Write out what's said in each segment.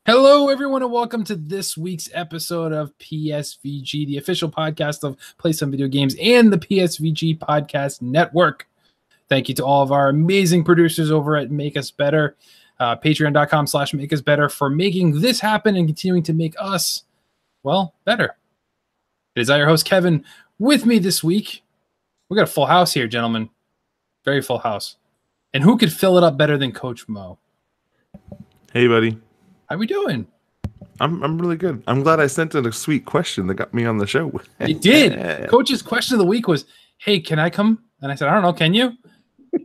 Hello, everyone, and welcome to this week's episode of PSVG, the official podcast of Play Some Video Games and the PSVG Podcast Network. Thank you to all of our amazing producers over at Make Us Better, patreon.com/Make Us Better, for making this happen and continuing to make us, well, better. It is I, your host, Kevin. With me this week, we got a full house here, gentlemen. Very full house. And who could fill it up better than Coach Mo? Hey, buddy. How we doing? I'm really good. I'm glad I sent in a sweet question that got me on the show. It did. Coach's question of the week was, hey, can I come? And I said, I don't know, can you?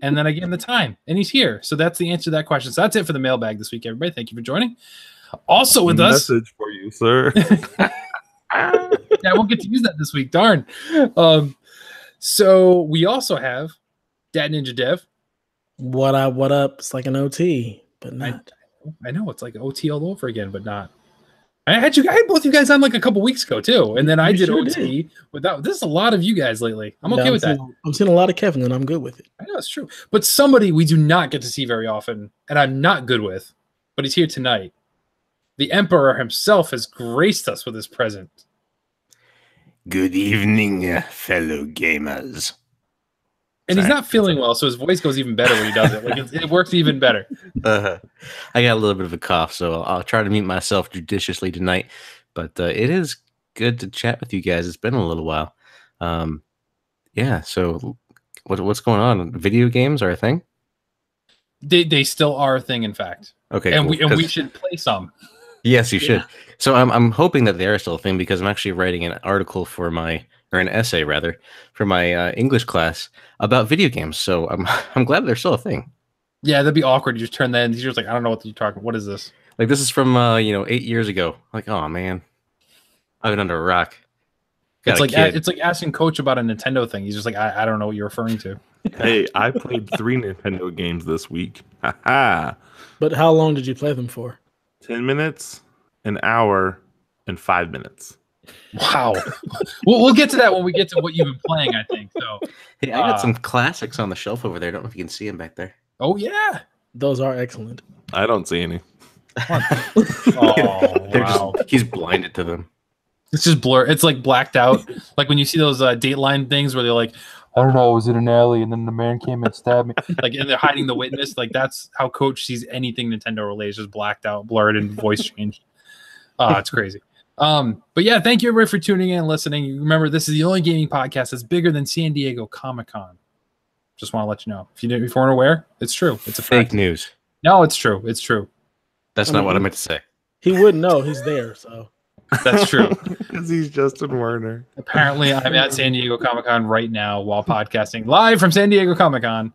And then I gave him the time, and he's here. So that's the answer to that question. So that's it for the mailbag this week, everybody. Thank you for joining. Also with us. Message for you, sir. Yeah, I won't get to use that this week. Darn. So we also have Dad Ninja Dev. What up? It's like an OT, but not. I know it's like OT all over again, but not. I had both you guys on like a couple weeks ago too, and then I did OT without. This is a lot of you guys lately. I'm okay with that. I'm seeing a lot of Kevin, and I'm good with it. I know it's true, but somebody we do not get to see very often, and I'm not good with, but he's here tonight. The Emperor himself has graced us with his presence. Good evening, fellow gamers. And he's not feeling well, so his voice goes even better when he does it. Like it works even better. I got a little bit of a cough, so I'll try to mute myself judiciously tonight. But it is good to chat with you guys. It's been a little while. Yeah. So what's going on? Video games are a thing? They still are a thing, in fact. Okay. And cool, we should play some. Yes, you should. So I'm hoping that they are still a thing because I'm actually writing an article for an essay rather, for my English class about video games. So I'm glad they're still a thing. Yeah, that'd be awkward. You just turn that in. You're just like, I don't know what you're talking. What is this? Like this is from 8 years ago. Like, oh man, I've been under a rock. It's like asking Coach about a Nintendo thing. He's just like, I don't know what you're referring to. Hey, I played 3 Nintendo games this week. But how long did you play them for? 10 minutes, an hour, and 5 minutes. Wow. We'll get to that when we get to what you've been playing, I think. So, hey, I got some classics on the shelf over there. I don't know if you can see them back there. Oh, yeah. Those are excellent. I don't see any. Oh, wow. He's blinded to them. It's just blur. It's like blacked out. Like when you see those Dateline things where they're like, I don't know, I was in an alley and then the man came and stabbed me. Like, and they're hiding the witness. Like, that's how Coach sees anything Nintendo related, just blacked out, blurred, and voice changed. It's crazy. But yeah, thank you everybody for tuning in and listening. Remember, this is the only gaming podcast that's bigger than San Diego Comic-Con. Just want to let you know. If you weren't aware, it's true. It's a fake fact. News. No, it's true. It's true. That's not what I meant to say. He wouldn't know. He's there, so. That's true. Because he's Justin Werner. Apparently, I'm at San Diego Comic-Con right now while podcasting live from San Diego Comic-Con.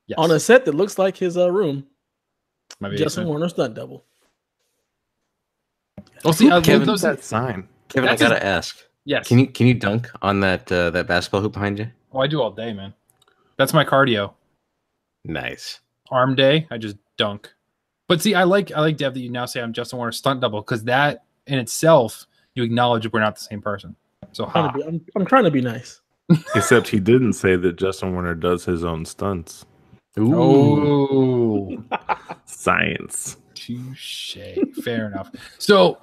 Yes. On a set that looks like his room. Maybe Justin Werner stunt double. Well, see, Kevin, that sign. Kevin, I gotta ask. Yes. Can you dunk on that basketball hoop behind you? Oh, I do all day, man. That's my cardio. Nice. Arm day, I just dunk. But see, I like Dev that you now say I'm Justin Werner stunt double because that in itself you acknowledge we're not the same person. So I'm trying to be nice. Except he didn't say that Justin Werner does his own stunts. Ooh. Science. Touche. Fair enough. So,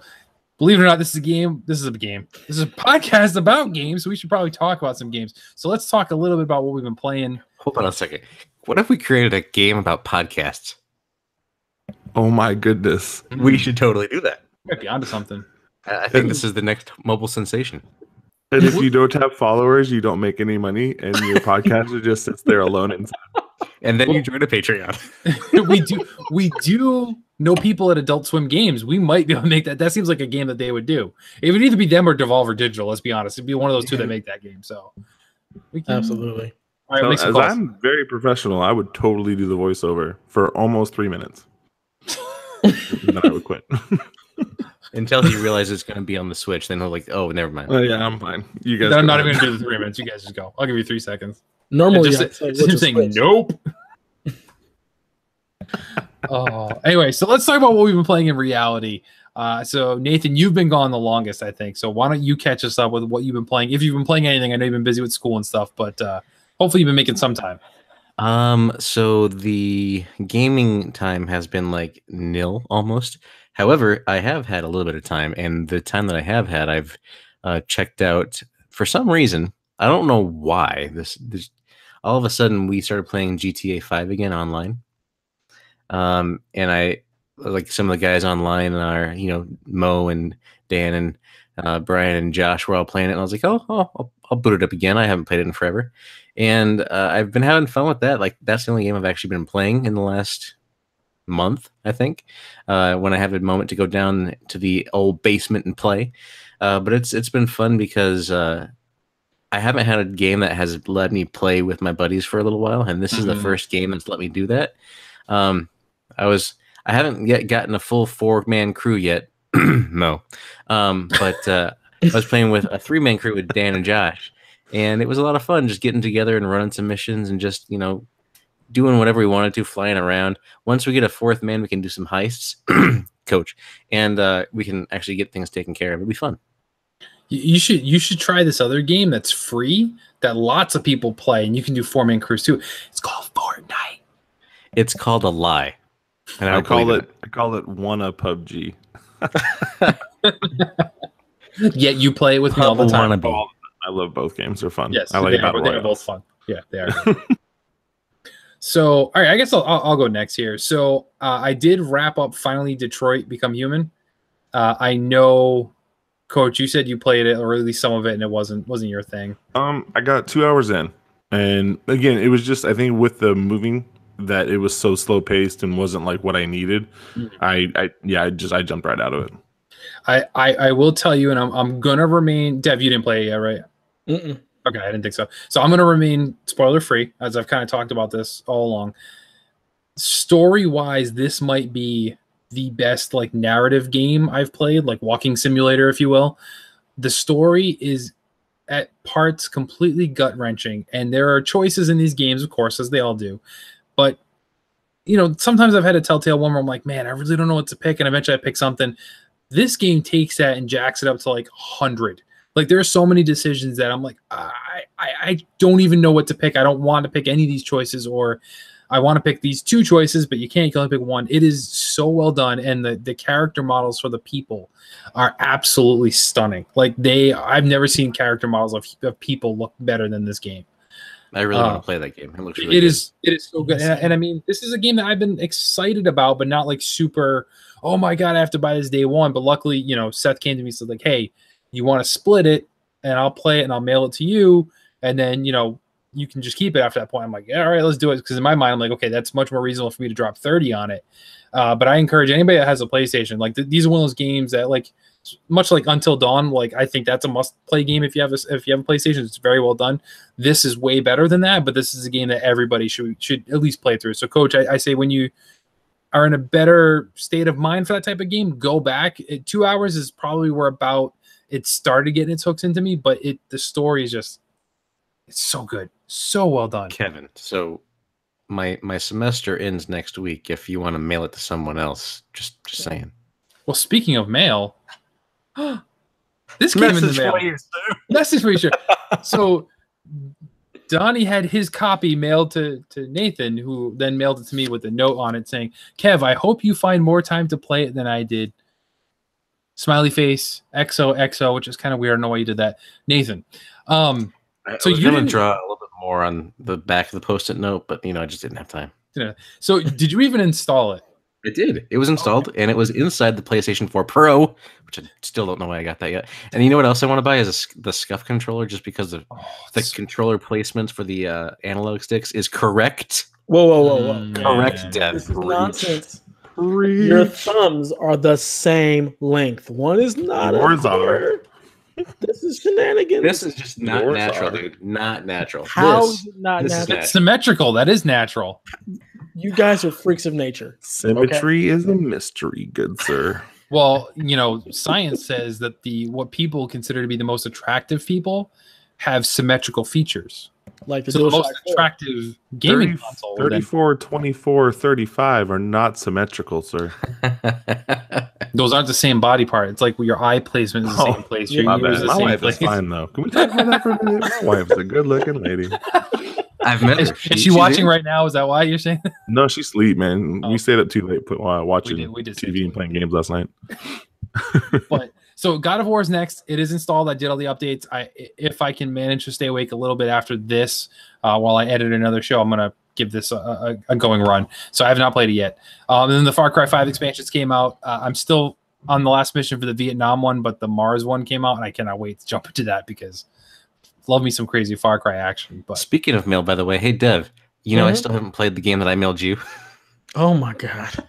believe it or not, this is a game. This is a podcast about games, so we should probably talk about some games. So let's talk a little bit about what we've been playing. Hold on a second. What if we created a game about podcasts? Oh my goodness. We should totally do that. Might be onto something. I think this is the next mobile sensation. And if you don't have followers, you don't make any money, and your podcaster just sits there alone inside. And then you join a Patreon. we do know people at Adult Swim Games. We might be able to make that. That seems like a game that they would do. It would either be them or Devolver Digital. Let's be honest. It'd be one of those two that make that game. So we can absolutely. All right, so, as I'm very professional, I would totally do the voiceover for almost 3 minutes. Then I would quit. Until he realizes it's going to be on the Switch, then he'll like, oh, never mind. Oh yeah, I'm fine. You guys. I'm not even going to do the 3 minutes. You guys just go. I'll give you 3 seconds. Normally, just saying nope. Anyway, so let's talk about what we've been playing in reality. So Nathan, you've been gone the longest, I think. So why don't you catch us up with what you've been playing? If you've been playing anything, I know you've been busy with school and stuff, but hopefully you've been making some time. So the gaming time has been like nil almost. However, I have had a little bit of time, and the time that I have had, I've checked out for some reason. I don't know why. This all of a sudden we started playing GTA 5 again online. And I like some of the guys online are, Mo and Dan and Brian and Josh were all playing it. And I was like, I'll boot it up again. I haven't played it in forever. And I've been having fun with that. Like, that's the only game I've actually been playing in the last month, I think, when I have a moment to go down to the old basement and play. But it's been fun because I haven't had a game that has let me play with my buddies for a little while. And this is the first game that's let me do that. I haven't yet gotten a full 4-man crew yet, Mo. But I was playing with a 3-man crew with Dan and Josh, and it was a lot of fun just getting together and running some missions and just, doing whatever we wanted to, flying around. Once we get a 4th man, we can do some heists, coach, and we can actually get things taken care of. It'll be fun. You should try this other game that's free that lots of people play, and you can do 4-man crews too. It's called Fortnite. It's called a lie. And I call it Wanna PUBG. Yet you play it with me all the time. I love both games. They're fun. Yes, I like they're both fun. Yeah, they are. So, all right, I guess I'll go next here. So, I did wrap up finally Detroit Become Human. I know, Coach, you said you played it, or at least some of it, and it wasn't your thing. I got 2 hours in, and again, it was just, I think with the moving, that it was so slow paced and wasn't like what I needed. I jumped right out of it. I will tell you, and I'm gonna remain. Dev, you didn't play it yet, right? Mm-mm. Okay, I didn't think so. So I'm gonna remain spoiler free, as I've kind of talked about this all along. Story wise, this might be the best like narrative game I've played, like walking simulator, if you will. The story is at parts completely gut wrenching, and there are choices in these games, of course, as they all do. But, sometimes I've had a telltale one where I'm like, man, I really don't know what to pick. And eventually I pick something. This game takes that and jacks it up to like 100. Like, there are so many decisions that I'm like, I don't even know what to pick. I don't want to pick any of these choices, or I want to pick these 2 choices, but you can't only pick one. It is so well done. And the character models for the people are absolutely stunning. Like, I've never seen character models of people look better than this game. I really want to play that game. It looks really good. It is so good. And I mean, this is a game that I've been excited about, but not like super, oh my God, I have to buy this day one. But luckily, Seth came to me and said, like, hey, you want to split it, and I'll play it and I'll mail it to you. And then, you can just keep it after that point. I'm like, yeah, all right, let's do it. Because in my mind, I'm like, okay, that's much more reasonable for me to drop 30 on it. But I encourage anybody that has a PlayStation, like these are one of those games that, like, much like Until Dawn, like I think that's a must-play game if you have a PlayStation. It's very well done. This is way better than that, but this is a game that everybody should at least play through. So, Coach, I say when you are in a better state of mind for that type of game, go back. 2 hours is probably where about it started getting its hooks into me, but the story is just, it's so good, so well done. Kevin, so my semester ends next week. If you want to mail it to someone else, just saying. Well, speaking of mail. This came in the mail. Message for you, sure. So Donnie had his copy mailed to Nathan, who then mailed it to me with a note on it saying, Kev, I hope you find more time to play it than I did. Smiley face, XOXO, which is kind of weird. I don't know why you did that. Nathan. So you're going to draw a little bit more on the back of the Post-it note, but, I just didn't have time. So did you even install it? It did. It was installed, and it was inside the PlayStation 4 Pro, which I still don't know why I got that yet. And you know what else I want to buy is the Scuff controller, just because of the controller placements for the analog sticks is correct. Whoa. Correct, Dev. This is nonsense. Your thumbs are the same length. One is not horizontal. This is shenanigans. This is just not natural, dude. Not natural. How is it not natural? It's symmetrical. That is natural. You guys are freaks of nature. Symmetry is a mystery, good sir. Well, science says that what people consider to be the most attractive people have symmetrical features. Like the most attractive gaming console. 34, 24, 35 are not symmetrical, sir. Those aren't the same body part. It's like your eye placement is the same place. My wife is fine, though. Can we talk about that for a minute? My wife's a good-looking lady. I've met her. Is she watching right now? Is that why you're saying that? No, she's asleep, man. We stayed up too late watching We did TV and playing games last night. But so God of War is next. It is installed. I did all the updates. If I can manage to stay awake a little bit after this, while I edit another show, I'm gonna give this a going run. So I have not played it yet. And then the Far Cry 5 expansions came out. I'm still on the last mission for the Vietnam one, but the Mars one came out, and I cannot wait to jump into that because love me some crazy Far Cry action. But speaking of mail, by the way, hey Dev, you know I still haven't played the game that I mailed you. Oh my god!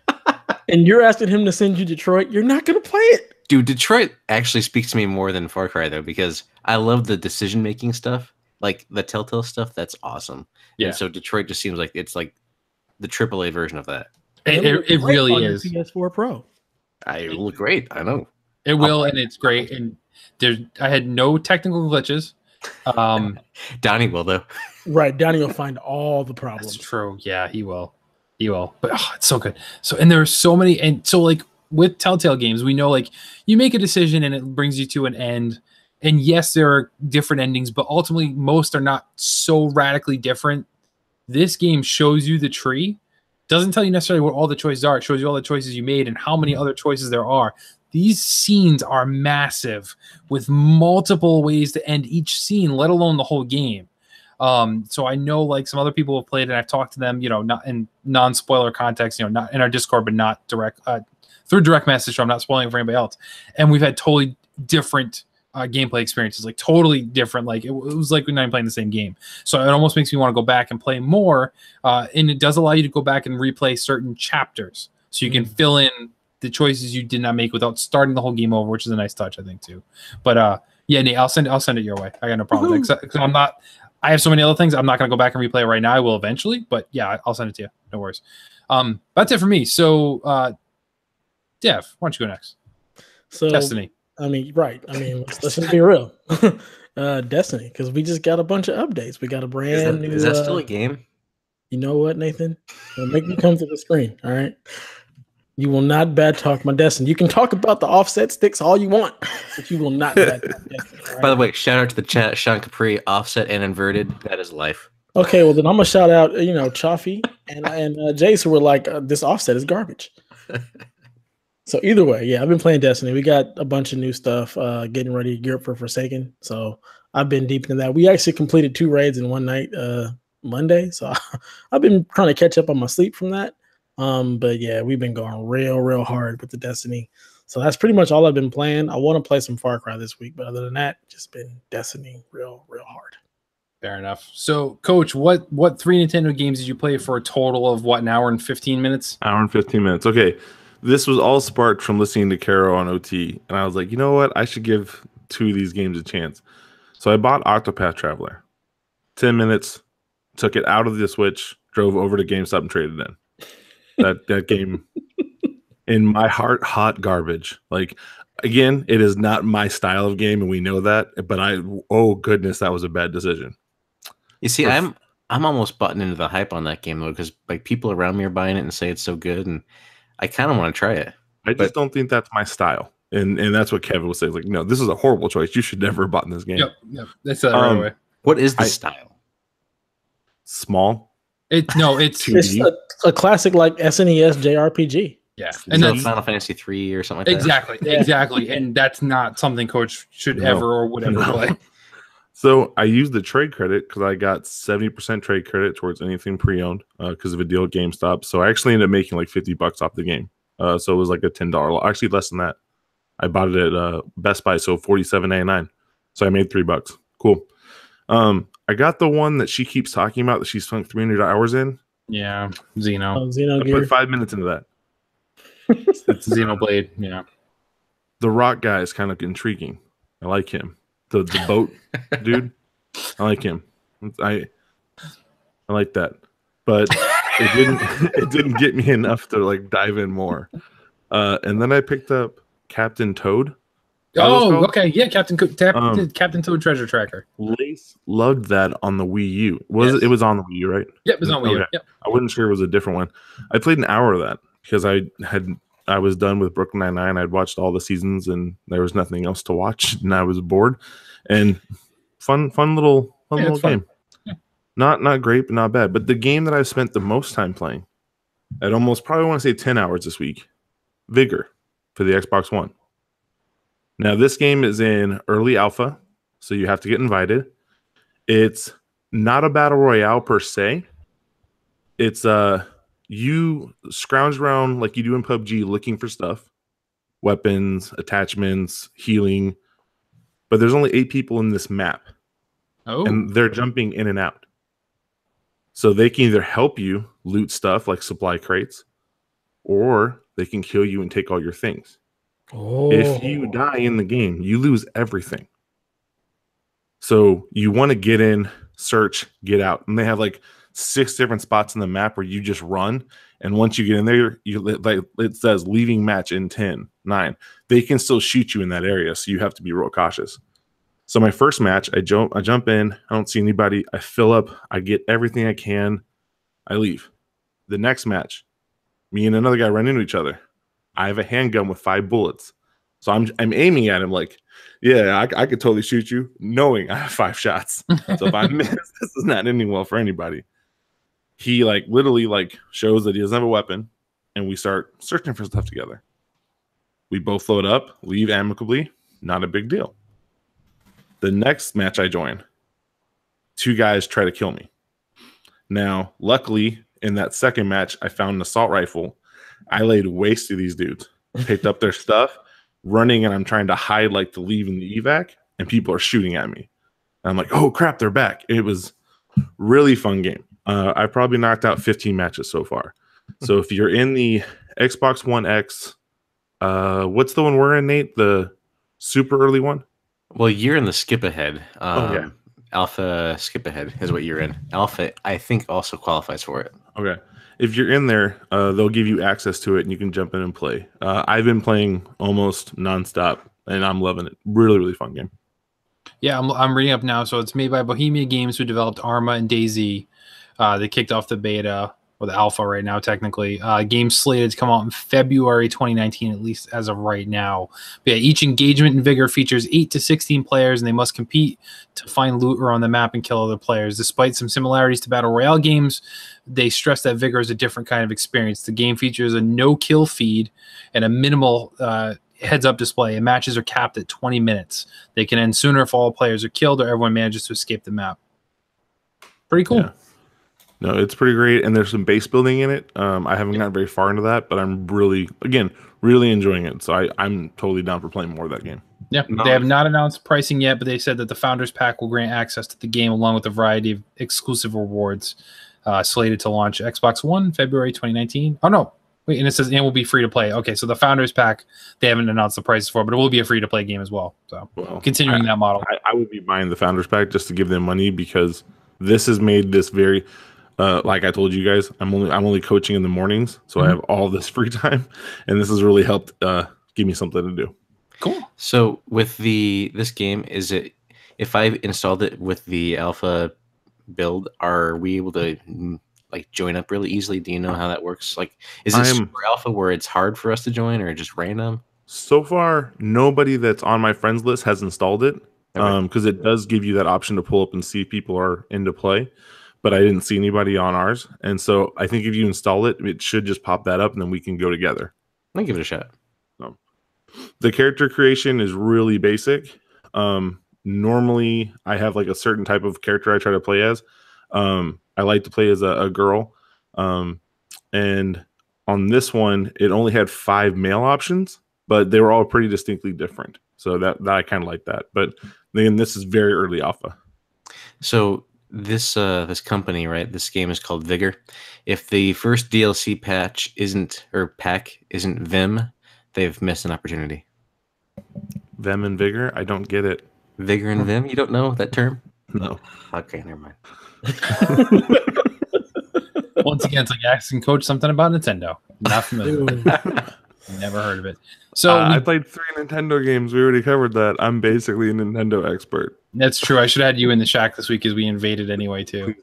And you're asking him to send you Detroit? You're not gonna play it, dude. Detroit actually speaks to me more than Far Cry though, because I love the decision making stuff, like the Telltale stuff. That's awesome. Yeah. And so Detroit just seems like it's like the AAA version of that. It really is. PS4 Pro. It will look great. I know it will, and it's great. And I had no technical glitches. Donnie will though. Right, Donnie will find all the problems. That's true. Yeah, he will. But it's so good. So, and there are so many, and so like with Telltale games, we know like you make a decision and it brings you to an end. And yes, there are different endings, but ultimately most are not so radically different. This game shows you the tree. Doesn't tell you necessarily what all the choices are. It shows you all the choices you made and how many other choices there are. These scenes are massive with multiple ways to end each scene, let alone the whole game. So I know like some other people have played and I've talked to them, not in non-spoiler context, not in our Discord, but not direct through direct message. So I'm not spoiling it for anybody else. And we've had totally different gameplay experiences, like totally different. Like it was like we're not even playing the same game. So it almost makes me want to go back and play more. And it does allow you to go back and replay certain chapters. So you can fill in the choices you did not make without starting the whole game over, which is a nice touch, I think, too. But yeah, Nate, I'll send it your way. I got no problem. Because I have so many other things. I'm not going to go back and replay it right now. I will eventually, but yeah, I'll send it to you. No worries. That's it for me. So, Dev, why don't you go next? So Destiny. I mean, right. I mean, let's just be real. Destiny, because we just got a bunch of updates. We got a brand new. Is that still a game? You know what, Nathan? Don't make me come to the screen. All right. You will not bad talk my Destiny. You can talk about the offset sticks all you want, but you will not bad talk Destiny. Right? By the way, shout out to the chat, Sean Capri, offset and inverted. That is life. Okay, well then I'm gonna shout out, Chaffee and Jace, who were like, this offset is garbage. So either way, yeah, I've been playing Destiny. We got a bunch of new stuff, getting ready to gear up for Forsaken. So I've been deep into that. We actually completed 2 raids in one night, Monday. So I've been trying to catch up on my sleep from that. But yeah, we've been going real hard with the Destiny. So that's pretty much all I've been playing. I want to play some Far Cry this week, but other than that, just been Destiny real hard. Fair enough. So, Coach, what 3 Nintendo games did you play for a total of an hour and 15 minutes? Hour and 15 minutes. Okay. This was all sparked from listening to Caro on OT. And I was like, you know what? I should give 2 of these games a chance. So I bought Octopath Traveler. 10 minutes, took it out of the Switch, drove over to GameStop and traded it in. That game, in my heart, hot garbage. Like, again, it is not my style of game, and we know that. But oh goodness, that was a bad decision. You see, I'm almost buttoned into the hype on that game though, because like people around me are buying it and say it's so good, and I kind of want to try it. I just don't think that's my style, and that's what Kevin was saying. Like, no, this is a horrible choice. You should never have bought this game. Yep. That's that right away. What is the style? Small. It's 2D. It's a classic like SNES JRPG. Yeah, and that's Final Fantasy 3 or something like that. Exactly. And that's not something Coach should ever or would ever play. So I used the trade credit because I got 70% trade credit towards anything pre-owned because of a deal at GameStop. So I actually ended up making like $50 off the game. So it was like a $10, actually less than that. I bought it at Best Buy, so $47.99. So I made $3. Cool. I got the one that she keeps talking about that she sunk 300 hours in. Yeah, Xeno. I put 5 minutes into that. It's Xenoblade. Yeah. The rock guy is kind of intriguing. I like him. The boat dude. I like him. I like that. But it didn't get me enough to like dive in more. And then I picked up Captain Toad. Oh, okay. Yeah, Captain Toad Treasure Tracker. Lace loved that on the Wii U. It was on the Wii U, right? Yep, it was on Wii U. Yep. I wasn't sure it was a different one. I played an hour of that because I was done with Brooklyn Nine-Nine. I'd watched all the seasons and there was nothing else to watch, and I was bored. And fun little game. Yeah. Not great, but not bad. But the game that I've spent the most time playing, I'd almost probably want to say 10 hours this week, Vigor for the Xbox One. Now, this game is in early alpha, so you have to get invited. It's not a battle royale per se. It's you scrounge around like you do in PUBG looking for stuff, weapons, attachments, healing. But there's only 8 people in this map. Oh. And they're jumping in and out. So they can either help you loot stuff like supply crates, or they can kill you and take all your things. Oh. If you die in the game, you lose everything. So you want to get in, search, get out. And they have like 6 different spots in the map where you just run. And once you get in there, like it says leaving match in 10, 9. They can still shoot you in that area. So you have to be real cautious. So my first match, I jump in, I don't see anybody, I fill up, I get everything I can, I leave. The next match, me and another guy run into each other. I have a handgun with 5 bullets. So I'm aiming at him like, yeah, I could totally shoot you, knowing I have 5 shots. So if I miss, this is not ending well for anybody. He like literally like shows that he doesn't have a weapon, and we start searching for stuff together. We both load up, leave amicably, not a big deal. The next match I join, 2 guys try to kill me. Now, luckily, in that second match, I found an assault rifle. I laid waste to these dudes, picked up their stuff, running, and I'm trying to hide like to leave in the evac, and people are shooting at me. And I'm like, oh crap, they're back. It was really fun game. I probably knocked out 15 matches so far. So if you're in the Xbox One X, what's the one we're in, Nate? The super early one? Well, you're in the skip ahead. Yeah. Alpha skip ahead is what you're in. Alpha, I think, also qualifies for it. Okay. If you're in there, they'll give you access to it and you can jump in and play. I've been playing almost nonstop and I'm loving it. Really, really fun game. Yeah, I'm reading up now. So it's made by Bohemia Games, who developed Arma and DayZ. They kicked off the beta, or the alpha right now, technically. Game slated to come out in February 2019, at least as of right now. But yeah, each engagement in Vigor features 8 to 16 players, and they must compete to find loot around the map and kill other players. Despite some similarities to Battle Royale games, they stress that Vigor is a different kind of experience. The game features a no-kill feed and a minimal heads-up display, and matches are capped at 20 minutes. They can end sooner if all players are killed or everyone manages to escape the map. Pretty cool. Yeah. No, it's pretty great, and there's some base building in it. I haven't gotten very far into that, but I'm really enjoying it. So I'm totally down for playing more of that game. Yeah, they have not announced pricing yet, but they said that the Founders Pack will grant access to the game along with a variety of exclusive rewards. Slated to launch Xbox One February 2019. Oh no, wait, and it says it will be free to play. Okay, so the Founders Pack, they haven't announced the prices for, but it will be a free to play game as well. So continuing that model, I would be buying the Founders Pack just to give them money, because this has made this very. Like I told you guys, I'm only coaching in the mornings, so I have all this free time, and this has really helped give me something to do. Cool. So with this game, is it, if I installed it with the alpha build, are we able to like join up really easily? Do you know how that works? Like, is it super alpha where it's hard for us to join, or just random? So far, nobody that's on my friends list has installed it, because it does give you that option to pull up and see if people are into play. But I didn't see anybody on ours. And so I think if you install it, it should just pop that up, and then we can go together. I'll give it a shot. The character creation is really basic. Normally, I have like a certain type of character I try to play as. I like to play as a girl. And on this one, it only had 5 male options, but they were all pretty distinctly different. So that I kind of like that. But then this is very early alpha. So this company, right? This game is called Vigor. If the first DLC pack isn't Vim, they've missed an opportunity. Vim and Vigor? I don't get it. Vigor and Vim? You don't know that term? No. Okay, never mind. Once again, it's like asking Coach something about Nintendo. Not familiar. Never heard of it. So I played 3 Nintendo games. We already covered that. I'm basically a Nintendo expert. That's true. I should have had you in the shack this week, as we invaded anyway too.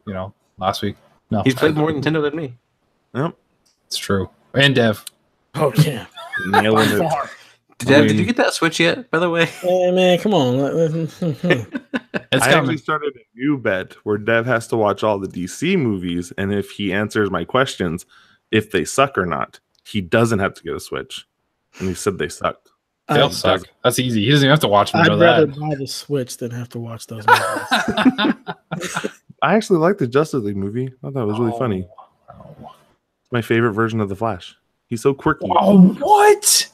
Last week. No, he's played more Nintendo than me. Yep, it's true. And Dev. Oh yeah, nailing it. Dev, did you get that Switch yet? By the way, hey man, come on. It's I coming. actually started a new bet where Dev has to watch all the DC movies, and if he answers my questions, if they suck or not, he doesn't have to get a Switch. And he said they sucked. They'll I'd, suck. That's easy. He doesn't even have to watch them to I'd know rather that. buy the Switch than have to watch those movies. I actually liked the Justice League movie. I thought it was really funny. It's my favorite version of the Flash. He's so quirky. Oh, what?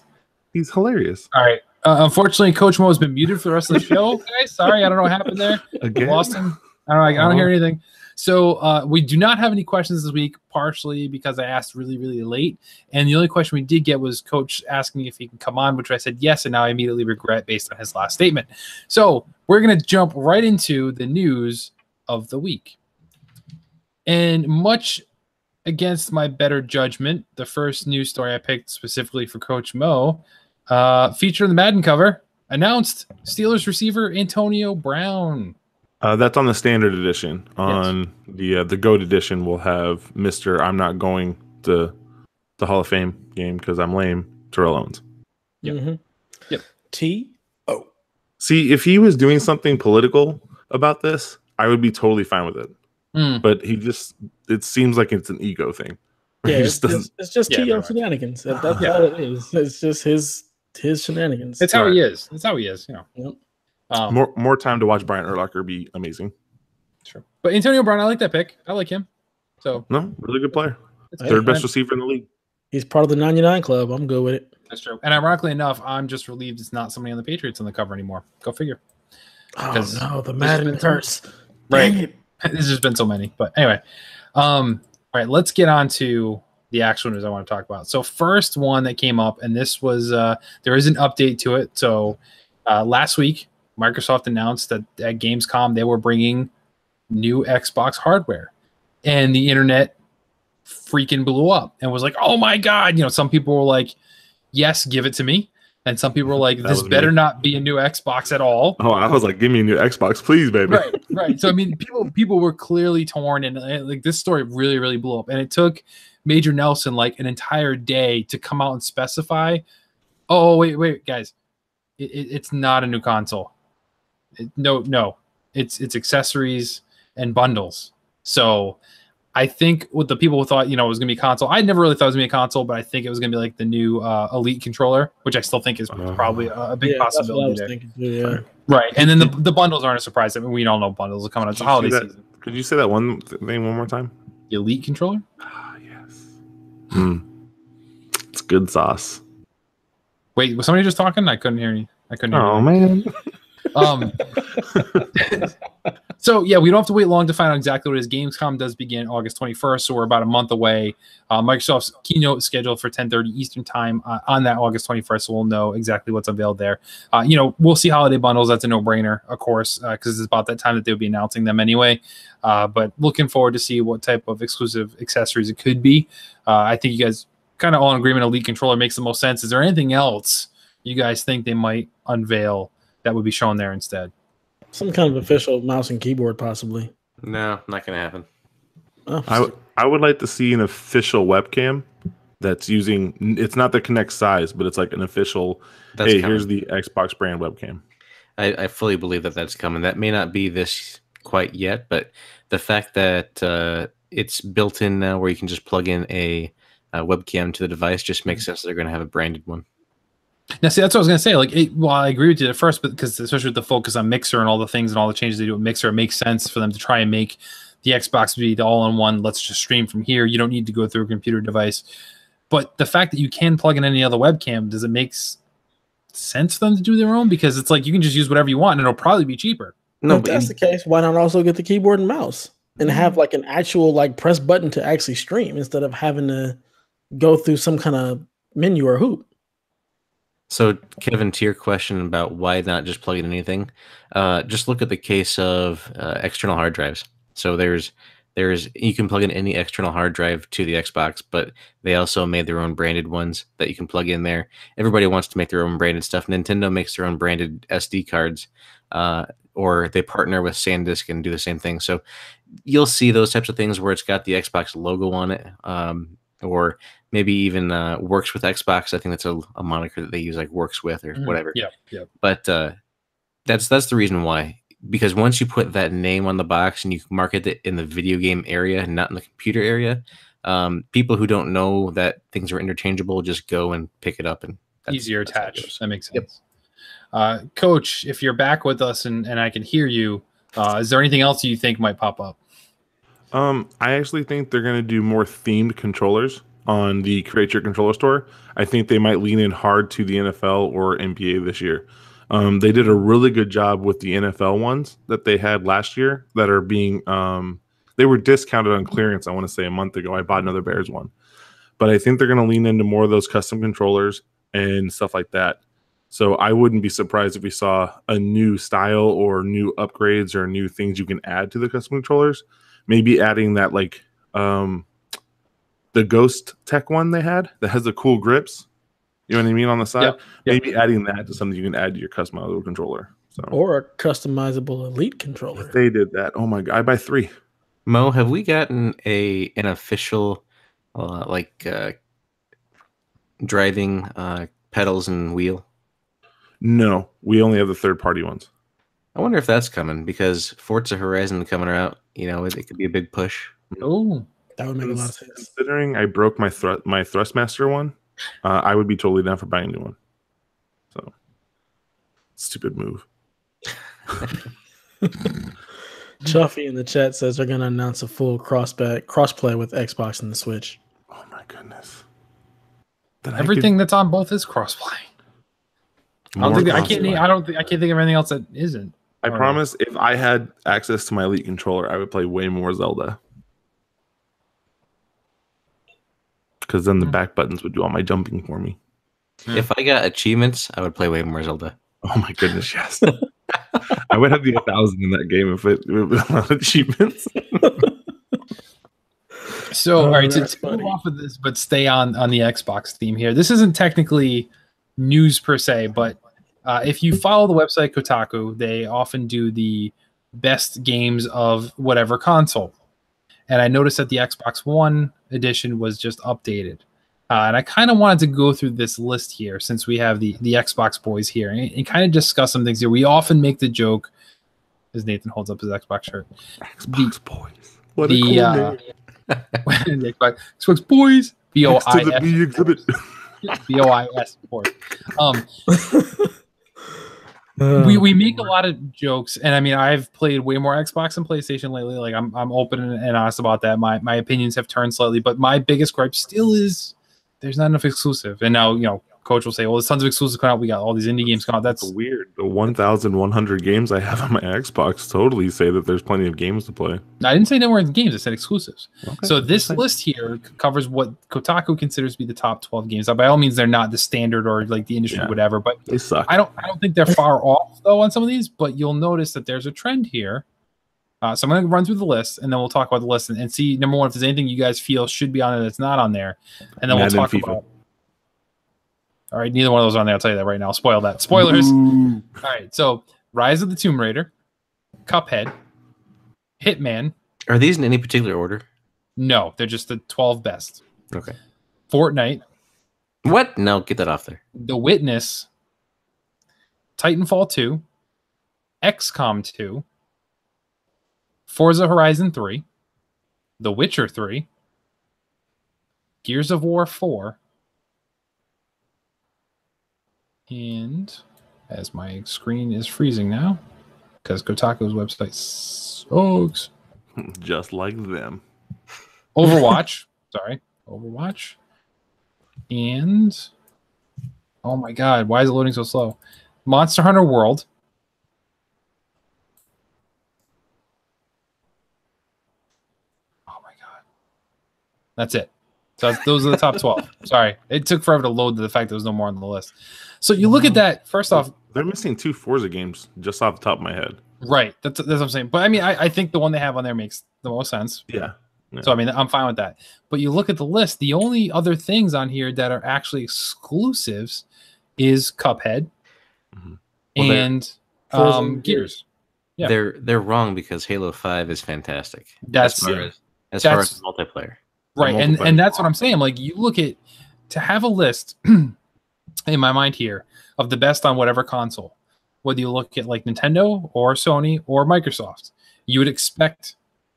He's hilarious. All right. Unfortunately, Coach Mo has been muted for the rest of the show. Guys, sorry, I don't know what happened there. Again? Lost him. I don't hear anything. So we do not have any questions this week, partially because I asked really, really late. And the only question we did get was Coach asking if he can come on, which I said yes, and now I immediately regret based on his last statement. So we're going to jump right into the news of the week. And much against my better judgment, the first news story I picked specifically for Coach Mo, featured in the Madden cover, announced Steelers receiver Antonio Brown. That's on the standard edition. On the GOAT edition, we'll have Mr. I'm not going to the Hall of Fame game because I'm lame, Terrell Owens. Yep. Mm-hmm. Yep. T.O. See, if he was doing something political about this, I would be totally fine with it. But it seems like it's an ego thing. Yeah, He it's just T.O. right. shenanigans. That's all it is. It's just his shenanigans. It's how he is. It's how he is, you know. Yep. More time to watch Brian Urlacher be amazing. Sure. But Antonio Brown, I like that pick. I like him. So No, really good player. it's Third best receiver in the league. He's part of the 99 club. I'm good with it. That's true. And ironically enough, I'm just relieved it's not somebody on the Patriots on the cover anymore. Go figure. Oh Because no, the Madden curse. Right. Dang it. There's just been so many. But anyway. All right, let's get on to the actual news I want to talk about. So first one that came up, and this was there is an update to it. So last week, Microsoft announced that at Gamescom they were bringing new Xbox hardware, and the internet freaking blew up and was like, "Oh my god!" You know, some people were like, "Yes, give it to me," and some people were like, "This better not be a new Xbox at all." Oh, I was like, "Give me a new Xbox, please, baby." Right. So I mean, people were clearly torn, and like this story really, really blew up, and it took Major Nelson like an entire day to come out and specify. Oh, wait, guys, it's not a new console. No, it's accessories and bundles. So I think what the people who thought, it was going to be a console, I never really thought it was going to be a console, but I think it was going to be like the new Elite controller, which I still think is probably a big possibility there. Thinking too, yeah. Right. And then the bundles aren't a surprise. I mean, we all know bundles are coming out. It's the holiday season. Could you say that one thing one more time? The Elite controller? Ah, yes. It's good sauce. Wait, was somebody just talking? I couldn't hear you. Oh, man. So yeah, we don't have to wait long to find out exactly what it is. Gamescom does begin August 21st, so we're about a month away. Microsoft's keynote is scheduled for 10:30 Eastern time on that August 21st, so we'll know exactly what's unveiled there. We'll see holiday bundles. That's a no-brainer, of course, because it's about that time that they'll be announcing them anyway. But looking forward to see what type of exclusive accessories it could be. I think you guys kind of all in agreement. Elite controller makes the most sense. Is there anything else you guys think they might unveil that would be shown there instead? Some kind of official mouse and keyboard, possibly. No, not going to happen. Oh, I would like to see an official webcam that's using, it's not the Kinect size, but it's like an official, here's the Xbox brand webcam. I fully believe that that's coming. That may not be this quite yet, but the fact that it's built in now where you can just plug in a webcam to the device just makes sense that they're going to have a branded one. Now, see, that's what I was going to say. Like, I agree with you at first, but because especially with the focus on Mixer and all the things and all the changes they do with Mixer, it makes sense for them to try and make the Xbox be the all-in-one. Let's just stream from here. You don't need to go through a computer device. But the fact that you can plug in any other webcam, does it make sense for them to do their own? Because it's like you can just use whatever you want, and it'll probably be cheaper. No, if that's the case, why not also get the keyboard and mouse and have like an actual like press button to actually stream instead of having to go through some kind of menu or hoop? So, Kevin, to your question about why not just plug in anything, just look at the case of external hard drives. So there's you can plug in any external hard drive to the Xbox, but they also made their own branded ones that you can plug in there. Everybody wants to make their own branded stuff. Nintendo makes their own branded SD cards, or they partner with SanDisk and do the same thing. So you'll see those types of things where it's got the Xbox logo on it, or maybe even works with Xbox. I think that's a moniker that they use, like works with or whatever. Yeah. But that's the reason why. because once you put that name on the box and you market it in the video game area, not in the computer area, people who don't know that things are interchangeable just go and pick it up, and easier attach. That makes sense. Coach, if you're back with us and I can hear you, is there anything else you think might pop up? I actually think they're going to do more themed controllers on the Create Your Controller store. I think they might lean in hard to the NFL or NBA this year. They did a really good job with the NFL ones that they had last year that are being they were discounted on clearance, I want to say a month ago. I bought another Bears one. But I think they're going to lean into more of those custom controllers and stuff like that. So I wouldn't be surprised if we saw a new style or new upgrades or new things you can add to the custom controllers. Maybe adding that like the Ghost Tech one they had that has the cool grips. You know what I mean on the side? Yep. Maybe adding that to something you can add to your customizable controller. So or a customizable Elite controller. If they did that, oh my god, I buy 3. Mo, have we gotten an official driving pedals and wheel? No, we only have the third-party ones. I wonder if that's coming because Forza Horizon coming out. You know, it could be a big push. Oh, that would make a lot of sense. Considering I broke my Thrustmaster one, I would be totally down for buying a new one. So, stupid move. Chuffy in the chat says they're going to announce a full crossplay with Xbox and the Switch. Oh my goodness! Everything that's on both is crossplay. I can't think of anything else that isn't. I promise if I had access to my Elite controller, I would play way more Zelda. Because then the back buttons would do all my jumping for me. If I got achievements, I would play way more Zelda. Oh my goodness, yes. I would have the 1,000 in that game if it was not achievements. So, all right, to move off of this, but stay on the Xbox theme here. This isn't technically news per se, but if you follow the website Kotaku, they often do the best games of whatever console. And I noticed that the Xbox One edition was just updated. And I kind of wanted to go through this list here since we have the Xbox boys here and kind of discuss some things here. We often make the joke, as Nathan holds up his Xbox shirt. Xbox boys. What a cool name. Xbox boys. B-O-I-S. To the B exhibit. B-O-I-S, of course. We make a lot of jokes, and I mean I've played way more Xbox and PlayStation lately. Like I'm open and honest about that. My opinions have turned slightly, but my biggest gripe still is there's not enough exclusive. And now Coach will say, "Well, there's tons of exclusives coming out. We got all these indie games coming out." That's weird. The 1,100 games I have on my Xbox totally say that there's plenty of games to play. I didn't say there weren't games. I said exclusives. Okay. So this list here covers what Kotaku considers to be the top 12 games. Now, by all means, they're not the standard or like the industry, whatever. But they suck. I don't think they're far off though on some of these. But you'll notice that there's a trend here. So I'm going to run through the list, and then we'll talk about the list and see, number one, if there's anything you guys feel should be on there that's not on there, and then we'll talk about. All right, neither one of those are on there. I'll tell you that right now. Spoil that. Spoilers. Ooh. All right, so Rise of the Tomb Raider, Cuphead, Hitman. Are these in any particular order? No, they're just the 12 best. Okay. Fortnite. What? No, get that off there. The Witness, Titanfall 2, XCOM 2, Forza Horizon 3, The Witcher 3, Gears of War 4, and as my screen is freezing now, because Kotaku's website sucks. Just like them. Overwatch. Overwatch. And, oh my god, why is it loading so slow? Monster Hunter World. Oh my god. That's it. So those are the top 12. Sorry. It took forever to load the fact there was no more on the list. So you look at that, first off. They're missing 2 Forza games just off the top of my head. Right. That's what I'm saying. But I mean, I think the one they have on there makes the most sense. Yeah. So I mean, I'm fine with that. But you look at the list, the only other things on here that are actually exclusives is Cuphead and Gears. Yeah. They're wrong because Halo 5 is fantastic. That's as far as multiplayer. Right. And that's what I'm saying. Like you look at to have a list in my mind here of the best on whatever console. whether you look at like Nintendo or Sony or Microsoft, you would expect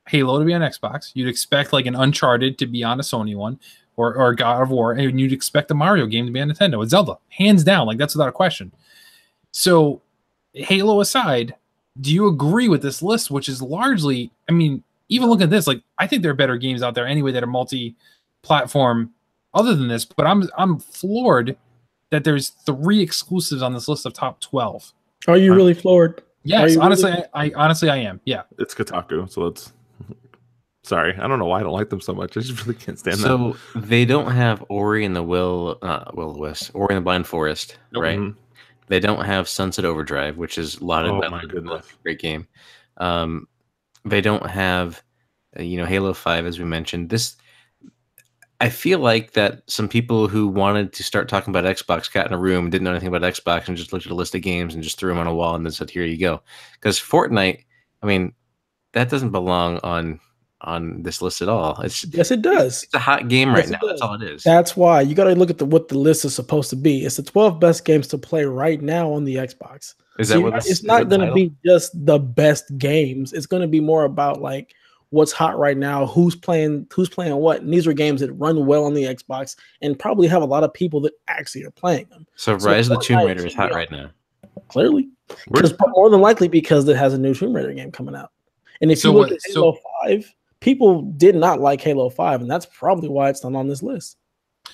Halo to be on Xbox. You'd expect like an Uncharted to be on a Sony one, or God of War, and you'd expect a Mario game to be on Nintendo. It's Zelda, hands down. Like that's without a question. So, Halo aside, do you agree with this list, which is largely, I mean, even look at this, like I think there are better games out there anyway that are multi-platform other than this, but I'm floored that there's 3 exclusives on this list of top 12. Are you really floored? Yes, honestly, really? I am. Yeah. It's Kotaku, so it's sorry. I don't know why I don't like them so much. I just really can't stand So them. they don't have Ori and the Will of the Wisp, Ori and the Blind Forest, right? Mhm. They don't have Sunset Overdrive, which is lauded Oh by my goodness. great game. They don't have, Halo 5, as we mentioned. I feel like that some people who wanted to start talking about Xbox got in a room, didn't know anything about Xbox, and just looked at a list of games and just threw them on a wall and then said, "Here you go." Because Fortnite, I mean, that doesn't belong on this list at all. Yes, it does. It's a hot game right now. That's all it is. That's why you got to look at what the list is supposed to be. It's the 12 best games to play right now on the Xbox. Is that what it's not going to be just the best games. It's going to be more about like what's hot right now, who's playing what. And these are games that run well on the Xbox and probably have a lot of people that actually are playing them. So Rise of the Tomb Raider is hot right now. Clearly. More than likely because it has a new Tomb Raider game coming out. And if you look at Halo 5, people did not like Halo 5, and that's probably why it's not on this list.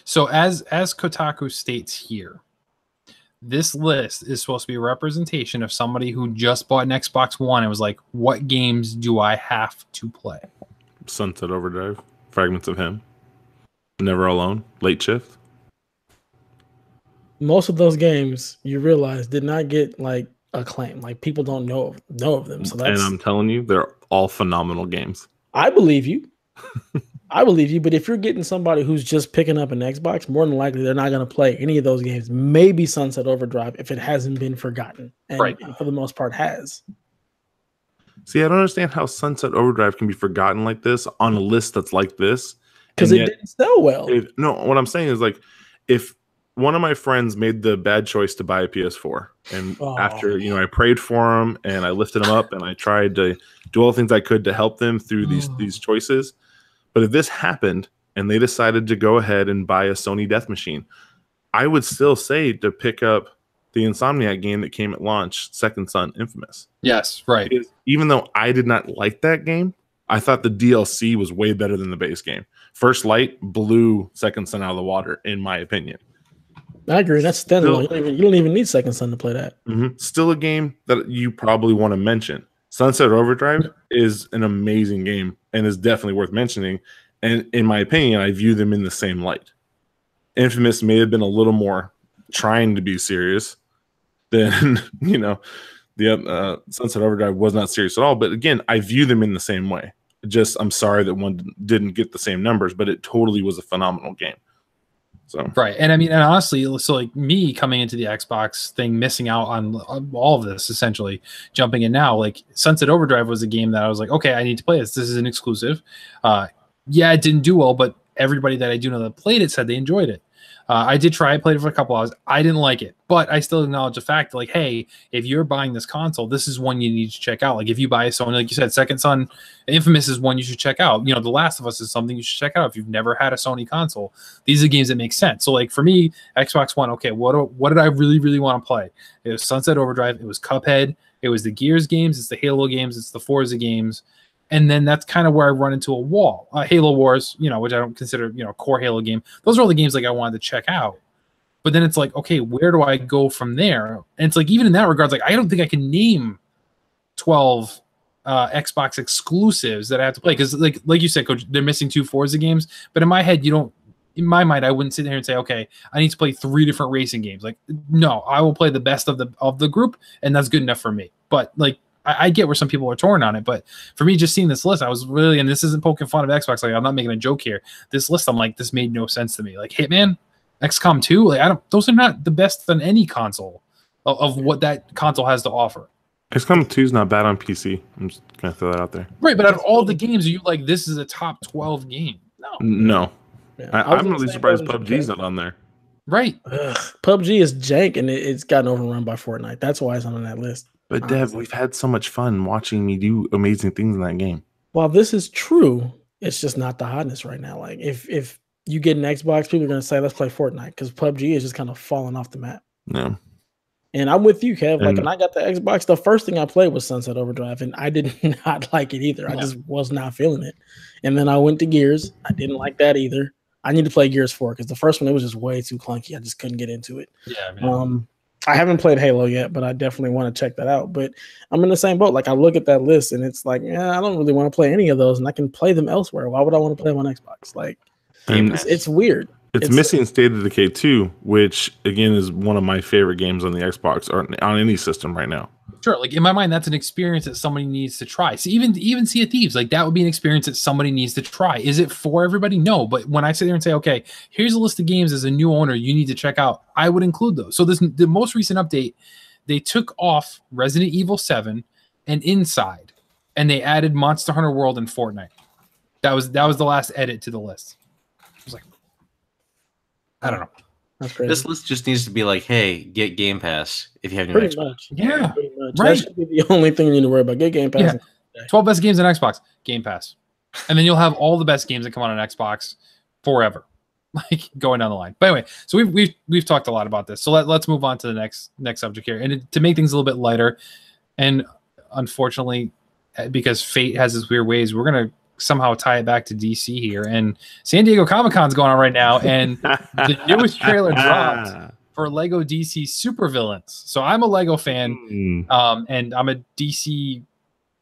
So as Kotaku states here, this list is supposed to be a representation of somebody who just bought an Xbox One and was like, what games do I have to play? Sunset Overdrive, Fragments of Him, Never Alone, Late Shift. Most of those games, you realize, did not get like acclaim. Like people don't know of them. So that's, and I'm telling you, they're all phenomenal games. I believe you. I believe you, but if you're getting somebody who's just picking up an Xbox, more than likely they're not going to play any of those games. Maybe Sunset Overdrive if it hasn't been forgotten, and for the most part has. See, I don't understand how Sunset Overdrive can be forgotten like this on a list that's like this. Because it didn't sell well. No, what I'm saying is like, if one of my friends made the bad choice to buy a PS4, and after I prayed for him and I lifted him up and I tried to do all the things I could to help them through these choices. But if this happened and they decided to go ahead and buy a Sony Death Machine, I would still say to pick up the Insomniac game that came at launch, Second Son Infamous. Yes, right. Because even though I did not like that game, I thought the DLC was way better than the base game. First Light blew Second Son out of the water, in my opinion. I agree. That's standalone. You don't even need Second Son to play that. Mm-hmm. Still a game that you probably want to mention. Sunset Overdrive is an amazing game and is definitely worth mentioning. And in my opinion, I view them in the same light. Infamous may have been a little more trying to be serious than, the Sunset Overdrive was not serious at all. But again, I view them in the same way. I'm sorry that one didn't get the same numbers, but it totally was a phenomenal game. So. Right. And I mean, and honestly, so like me coming into the Xbox thing, missing out on all of this, essentially jumping in now, like Sunset Overdrive was a game that I was like, okay, I need to play this. This is an exclusive. Yeah, it didn't do well, but everybody that I do know that played it said they enjoyed it. I did try it, played it for a couple hours. I didn't like it, but I still acknowledge the fact that, like, hey, if you're buying this console, this is one you need to check out. Like, if you buy a Sony, like you said, Second Son Infamous is one you should check out. The Last of Us is something you should check out if you've never had a Sony console. These are games that make sense. So, like, for me, Xbox One, okay, what did I really, really want to play? It was Sunset Overdrive. It was Cuphead. It was the Gears games. It's the Halo games. It's the Forza games. And then that's kind of where I run into a wall. Halo Wars, which I don't consider, core Halo game. Those are all the games like I wanted to check out. But then it's like, okay, where do I go from there? And it's like, even in that regards, like I don't think I can name 12 Xbox exclusives that I have to play. Because like you said, Coach, they're missing 2 Forza games. But in my head, in my mind, I wouldn't sit there and say, okay, I need to play 3 different racing games. Like, no, I will play the best of the group, and that's good enough for me. But like, I get where some people are torn on it, but for me, just seeing this list, I was really, and this isn't poking fun of Xbox. Like, I'm not making a joke here. This list, I'm like, this made no sense to me. Like Hitman, XCOM 2, like those are not the best on any console of what that console has to offer. XCOM 2 is not bad on PC. I'm just gonna throw that out there. Right, but out of all the games, are you like, this is a top 12 game? No. Yeah. I'm really surprised PUBG's not on there. Right. PUBG is jank, and it's gotten overrun by Fortnite. That's why it's on that list. But Dev, we've had so much fun watching me do amazing things in that game. While this is true, it's just not the hotness right now. Like if you get an Xbox, people are gonna say, let's play Fortnite, because PUBG is just kind of falling off the map. Yeah. And I'm with you, Kev. Like when I got the Xbox, the first thing I played was Sunset Overdrive, and I did not like it either. I just was not feeling it. And then I went to Gears. I didn't like that either. I need to play Gears 4 because the first one, it was just way too clunky. I just couldn't get into it. Yeah, man. I haven't played Halo yet, but I definitely want to check that out. But I'm in the same boat. Like I look at that list and it's like, yeah, I don't really want to play any of those, and I can play them elsewhere. Why would I want to play them on Xbox? Like it's weird. It's missing State of Decay 2, which again is one of my favorite games on the Xbox or on any system right now. Sure, like in my mind, that's an experience that somebody needs to try. So even Sea of Thieves, like that would be an experience that somebody needs to try. Is it for everybody? No. But when I sit there and say, okay, here's a list of games as a new owner you need to check out, I would include those. So the most recent update, they took off Resident Evil 7 and Inside, and they added Monster Hunter World and Fortnite. That was the last edit to the list. I was like, I don't know. That's crazy. This list just needs to be like, hey, get Game Pass if you have new Pretty Xbox. much. Yeah, pretty much. right. That should be the only thing you need to worry about. Get Game Pass. Yeah. 12 best games on Xbox, Game Pass. And then you'll have all the best games that come out on Xbox forever. Like going down the line. But anyway, so we've talked a lot about this. So let's move on to the next subject here. And to make things a little bit lighter, and unfortunately, because fate has its weird ways, we're gonna somehow tie it back to DC here. And San Diego Comic-Con's going on right now, and the newest trailer dropped for Lego DC Supervillains. So I'm a Lego fan, and I'm a DC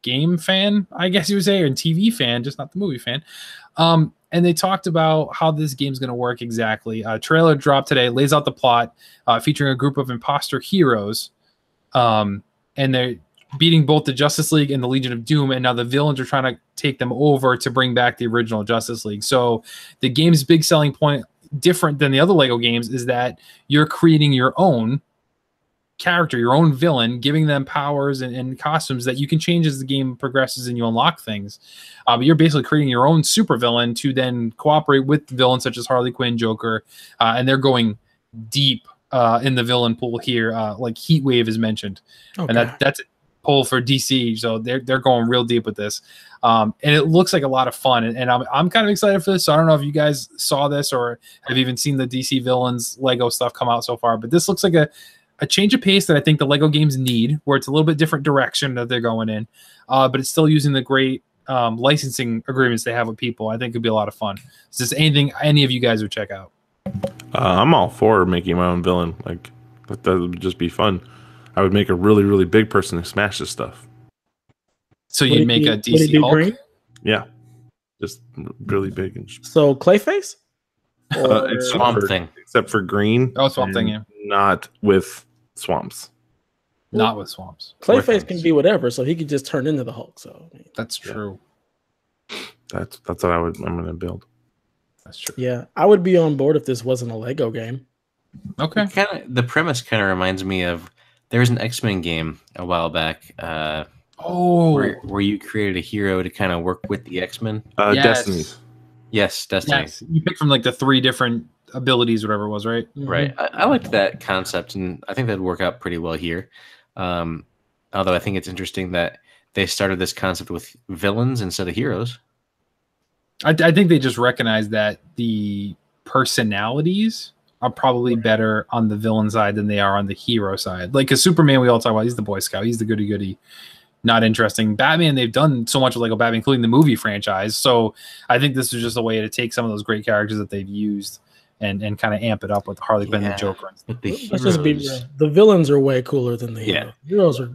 game fan, I guess you would say, or TV fan, just not the movie fan. And they talked about how this game's going to work exactly. Trailer dropped today, lays out the plot, featuring a group of imposter heroes, and they're beating both the Justice League and the Legion of Doom, and now the villains are trying to take them over to bring back the original Justice League. So the game's big selling point, different than the other Lego games, is that you're creating your own character, your own villain, giving them powers and costumes that you can change as the game progresses and you unlock things. But you're basically creating your own supervillain to then cooperate with villains such as Harley Quinn, Joker, and they're going deep in the villain pool here. Like Heatwave is mentioned, and that's a pull for DC. So they're going real deep with this, and it looks like a lot of fun. And I'm kind of excited for this. So I don't know if you guys saw this or have even seen the DC villains Lego stuff come out so far, but this looks like a change of pace that I think the Lego games need, where it's a little bit different direction that they're going in, but it's still using the great licensing agreements they have with people. I think it'd be a lot of fun. Is this anything any of you guys would check out? I'm all for making my own villain. Like that would just be fun. I would make a really, really big person who smashes stuff. So you'd make a DC Hulk? Green? Yeah, just really big. And so Clayface? It's Swamp Thing. Except for green. Oh, Swamp Thing, yeah. Not with swamps. Not with swamps. Clayface can be whatever, so he could just turn into the Hulk. So that's true. That's what I'm gonna build. That's true. Yeah, I would be on board if this wasn't a Lego game. Okay. The premise kind of reminds me of there was an X-Men game a while back. Where you created a hero to kind of work with the X-Men. Yes. Destiny. Yes, Destiny. Yes. You picked from like the 3 different abilities, whatever it was, right? Right. I liked that concept, and I think that'd work out pretty well here. Although I think it's interesting that they started this concept with villains instead of heroes. I think they just recognize that the personalities are probably better on the villain side than they are on the hero side. Like a Superman, we all talk about, he's the Boy Scout, he's the goody-goody. Not interesting. Batman, they've done so much with Lego Batman, including the movie franchise. So I think this is just a way to take some of those great characters that they've used and kind of amp it up with Harley Quinn and Joker. But the Let's just be real. The villains are way cooler than the heroes. Yeah. Heroes are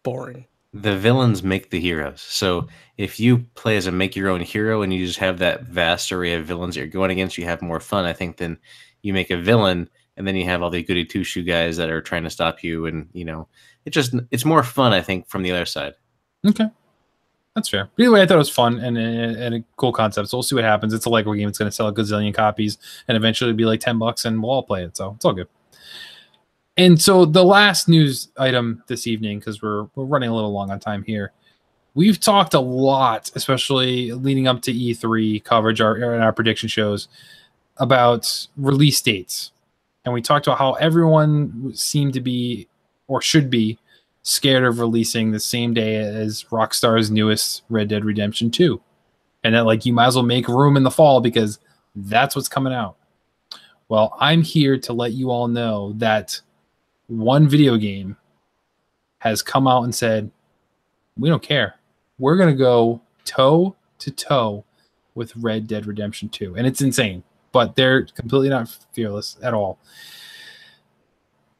boring. The villains make the heroes. So if you play as a make your own hero and you just have that vast array of villains that you're going against, you have more fun, I think, than you make a villain and then you have all the goody two-shoe guys that are trying to stop you, and it's more fun, I think, from the other side. Okay, that's fair. But either way, I thought it was fun and a cool concept. So we'll see what happens. It's a Lego game. It's going to sell a gazillion copies, and eventually it'll be like $10, and we'll all play it. So it's all good. And so the last news item this evening, because we're running a little long on time here. We've talked a lot, especially leading up to E3 coverage and our prediction shows, about release dates and we talked about how everyone seemed to be or should be scared of releasing the same day as Rockstar's newest Red Dead Redemption 2. And that, like, you might as well make room in the fall because that's what's coming out. Well, I'm here to let you all know that one video game has come out and said, we don't care. We're going to go toe to toe with Red Dead Redemption 2. And it's insane, but they're completely not fearless at all.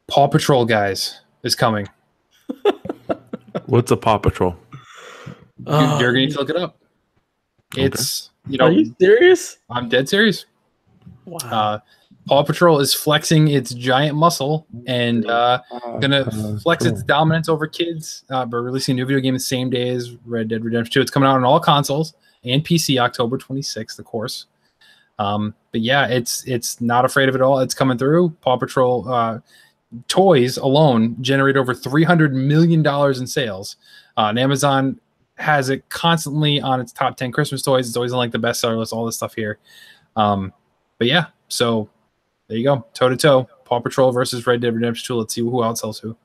Paw Patrol, guys, is coming. What's a Paw Patrol? You're going to look it up. It's, you know, are you serious? I'm dead serious. Wow. Paw Patrol is flexing its giant muscle and gonna flex its dominance over kids by releasing a new video game the same day as Red Dead Redemption 2. It's coming out on all consoles and PC October 26th, of course. But yeah, it's not afraid of it all. It's coming through. Paw Patrol toys alone generate over $300 million in sales. And Amazon has it constantly on its top 10 Christmas toys. It's always on like the bestseller list, all this stuff here. But yeah, so there you go. Toe to toe. Paw Patrol versus Red Dead Redemption 2. Let's see who outsells who.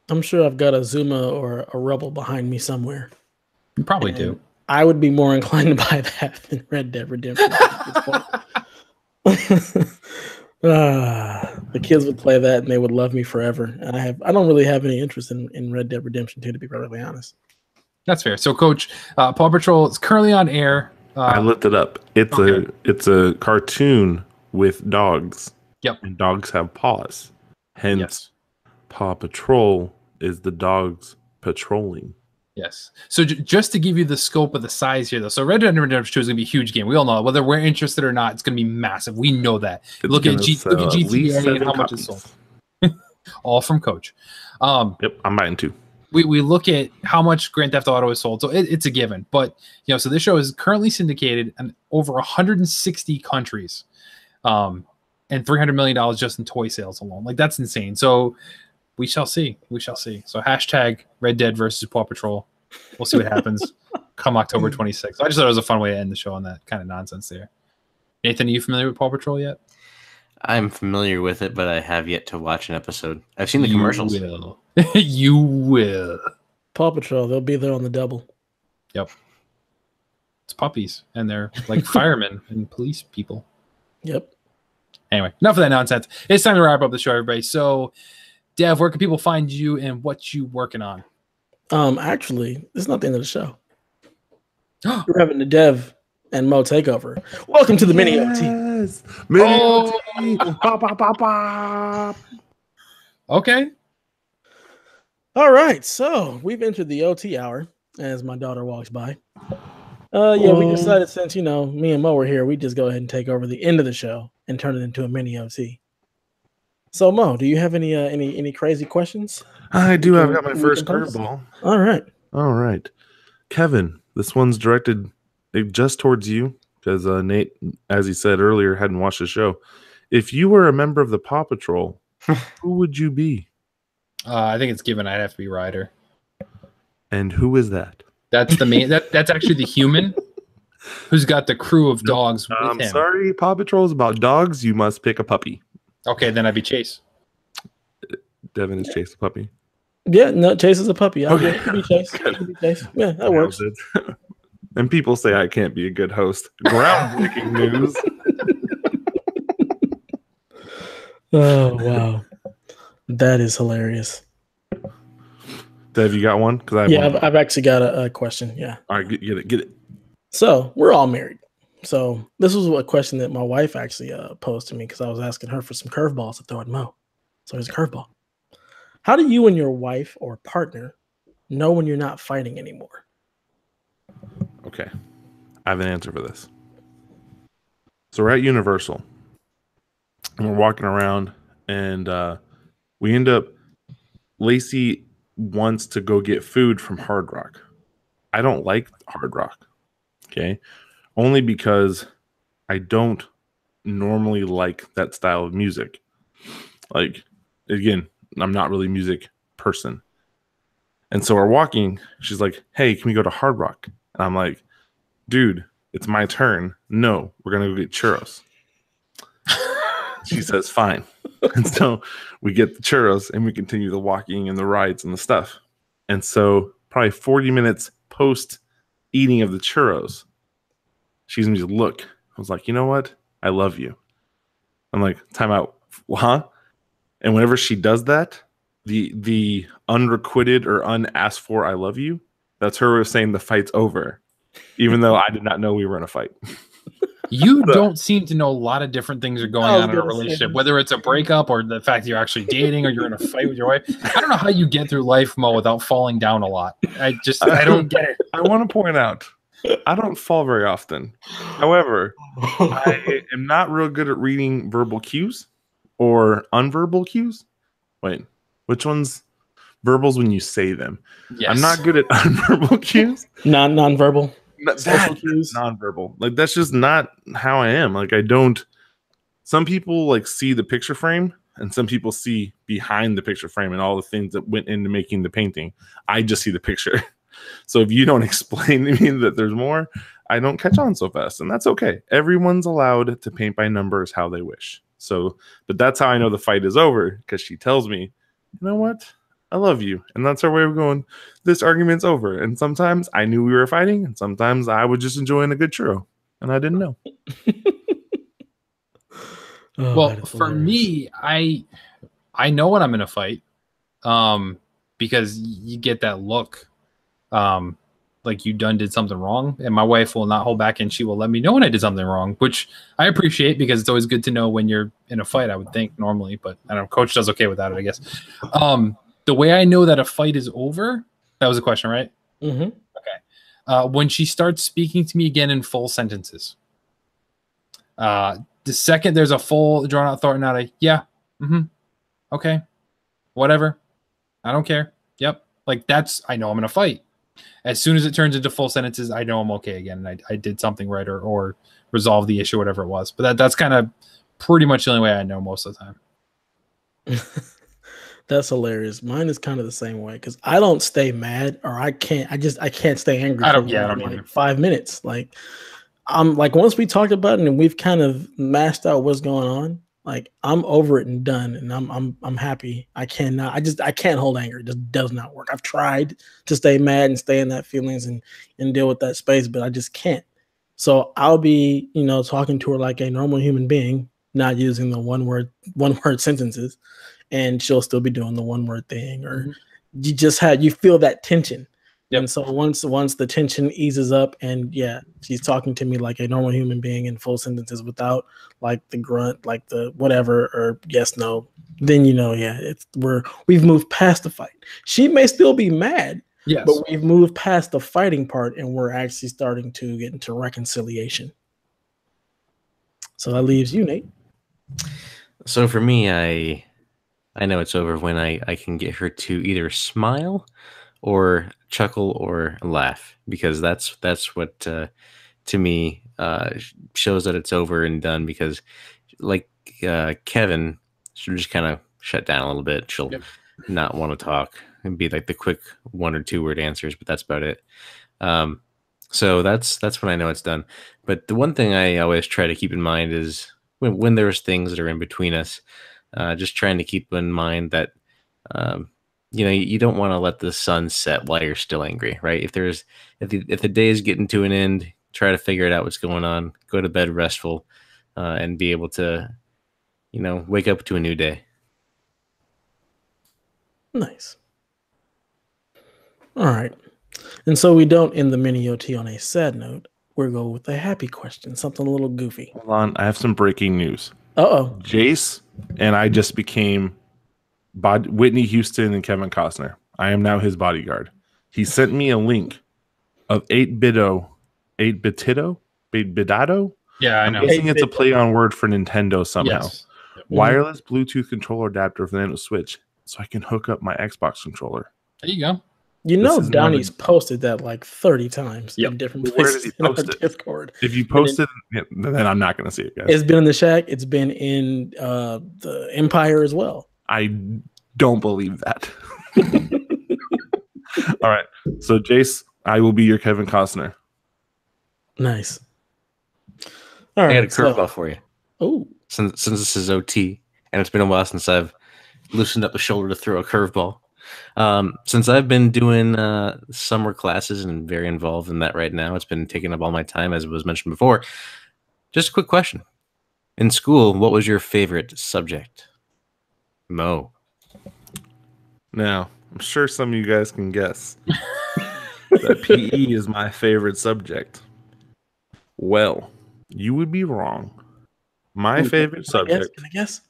I'm sure I've got a Zuma or a Rebel behind me somewhere. You probably do. I would be more inclined to buy that than Red Dead Redemption. The kids would play that and they would love me forever. And I don't really have any interest in Red Dead Redemption 2, to be perfectly honest. That's fair. So, Coach, Paw Patrol is currently on air. I looked it up. It's a cartoon with dogs. Yep. And dogs have paws. Hence, yes. Paw Patrol is the dogs patrolling. Yes. So just to give you the scope of the size here, though. So Red Dead Redemption 2 is going to be a huge game. We all know it. Whether we're interested or not, it's going to be massive. We know that. Look at GTA and how much it's sold. All from Coach. Yep, I'm buying 2. We look at how much Grand Theft Auto is sold, so it's a given. But so this show is currently syndicated in over 160 countries, and $300 million just in toy sales alone. Like, that's insane. So we shall see. We shall see. So hashtag Red Dead versus Paw Patrol. We'll see what happens come October 26th. I just thought it was a fun way to end the show on that kind of nonsense there. Nathan, are you familiar with Paw Patrol yet? I'm familiar with it, but I have yet to watch an episode. I've seen the commercials. You will. Paw Patrol, they'll be there on the double. Yep. It's puppies, and they're like firemen and police people. Yep. Anyway, enough of that nonsense. It's time to wrap up the show, everybody. So, Dev, where can people find you and what you working on? Actually, this is not the end of the show. We're having the Dev and Mo takeover. Welcome to the mini OT. Mini OT. Bop, bop, bop, bop. Okay. All right, so we've entered the OT hour as my daughter walks by. We decided since me and Mo were here, we just go ahead and take over the end of the show and turn it into a mini OT. So Mo, do you have any crazy questions? I do. I've got my first curveball. All right, Kevin, this one's directed just towards you because Nate, as he said earlier, hadn't watched the show. If you were a member of the Paw Patrol, who would you be? I think it's given I'd have to be Ryder. And who is that? That's the main. That's actually the human who's got the crew of dogs with him. I'm sorry, Paw Patrol is about dogs. You must pick a puppy. Okay, then I'd be Chase. Devin is Chase the puppy. Yeah, no, Chase is a puppy. Okay. It could be Chase. Yeah, that works. And people say I can't be a good host. Groundbreaking news. Oh, wow. That is hilarious. Dev, you got one? I've actually got a question. Yeah. All right, get it. So we're all married. So this was a question that my wife actually posed to me because I was asking her for some curveballs to throw at Mo. So here's a curveball. How do you and your wife or partner know when you're not fighting anymore? Okay. I have an answer for this. So we're at Universal. And we're walking around and we end up, Lacey wants to go get food from Hard Rock. I don't like Hard Rock. Okay. Only because I don't normally like that style of music. Like, again, I'm not really a music person. And so we're walking. She's like, hey, can we go to Hard Rock? And I'm like, dude, it's my turn. No, we're going to go get churros. She says, fine. And so we get the churros and we continue the walking and the rides and the stuff. And so probably 40 minutes post eating of the churros, she's gonna just look. I was like, you know what? I love you. I'm like, time out. Huh? And whenever she does that, the unrequited or unasked for I love you, that's her saying the fight's over. Even though I did not know we were in a fight. You don't seem to know a lot of different things are going on in a gonna say relationship, this. whether it's a breakup or the fact that you're actually dating or you're in a fight with your wife. I don't know how you get through life, Mo, without falling down a lot. I don't get it. I want to point out, I don't fall very often. However, I am not real good at reading verbal cues or unverbal cues. Wait, which one's verbals when you say them? Yes. I'm not good at unverbal cues. Non-verbal. Social cues. Nonverbal. Like that's just not how I am. Like I don't. Some people like see the picture frame, and some people see behind the picture frame and all the things that went into making the painting. I just see the picture. So if you don't explain to me that there's more, I don't catch on so fast, and that's okay. Everyone's allowed to paint by numbers how they wish. So, but that's how I know the fight is over because she tells me, you know what? I love you. And that's our way of going, this argument's over. And sometimes I knew we were fighting, and sometimes I was just enjoying a good churro, and I didn't know. Well, for me, I know when I'm in a fight, because you get that look, like you done did something wrong, and my wife will not hold back, and she will let me know when I did something wrong, which I appreciate because it's always good to know when you're in a fight. I would think normally, but I don't know. Coach does okay without it, I guess. The way I know that a fight is over, that was a question, right? Mm-hmm. Okay. When she starts speaking to me again in full sentences. The second there's a full drawn out thought, not a yeah, okay, whatever, I don't care. Yep. Like that's, I know I'm in a fight. As soon as it turns into full sentences, I know I'm okay again. And I did something right or resolve the issue, whatever it was. But that's kind of pretty much the only way I know most of the time. That's hilarious. Mine is kind of the same way because I don't stay mad or I can't stay angry. I don't like 5 minutes. Like I'm like, once we talked about it and we've kind of mashed out what's going on, like I'm over it and done. And I'm happy. I can't hold anger. It just does not work. I've tried to stay mad and stay in that feelings and deal with that space, but I just can't. So I'll be, talking to her like a normal human being, not using the one word sentences. And she'll still be doing the one word thing, or you feel that tension. Yep. And so once the tension eases up and she's talking to me like a normal human being in full sentences without like the grunt, like the whatever, or yes, no, then we've moved past the fight. She may still be mad, yes, but we've moved past the fighting part and we're actually starting to get into reconciliation. So that leaves you, Nate. So for me, I know it's over when I can get her to either smile or chuckle or laugh, because that's what to me shows that it's over and done, because like Kevin, she'll just kind of shut down a little bit. She'll not want to talk and be like the quick 1 or 2 word answers, but that's about it. So that's when I know it's done. But the one thing I always try to keep in mind is when there's things that are in between us, just trying to keep in mind that, you don't want to let the sun set while you're still angry, right? If the day is getting to an end, try to figure it out what's going on, go to bed restful, and be able to, wake up to a new day. Nice. All right. And so we don't end the mini OT on a sad note. We're going with a happy question, something a little goofy. Hold on. I have some breaking news. Uh-oh. Jace and I just became Whitney Houston and Kevin Costner. I am now his bodyguard. He sent me a link of 8-Bidado? Yeah, I know. I'm guessing it's a play on word for Nintendo somehow. Yes. Wireless Bluetooth controller adapter for the Nintendo Switch, so I can hook up my Xbox controller. There you go. Donnie's posted that like 30 times in different places in our Discord. If you posted, then I'm not going to see it, guys. It's been in the Shack. It's been in the Empire as well. I don't believe that. All right. So, Jace, I will be your Kevin Costner. Nice. All right. I got a curveball for you. Oh. Since this is OT and it's been a while since I've loosened up a shoulder to throw a curveball. Since I've been doing summer classes and very involved in that right now, it's been taking up all my time, as was mentioned before. Just a quick question. In school, what was your favorite subject? Mo. Now, I'm sure some of you guys can guess that PE is my favorite subject. Well, you would be wrong. My favorite subject. Can I guess?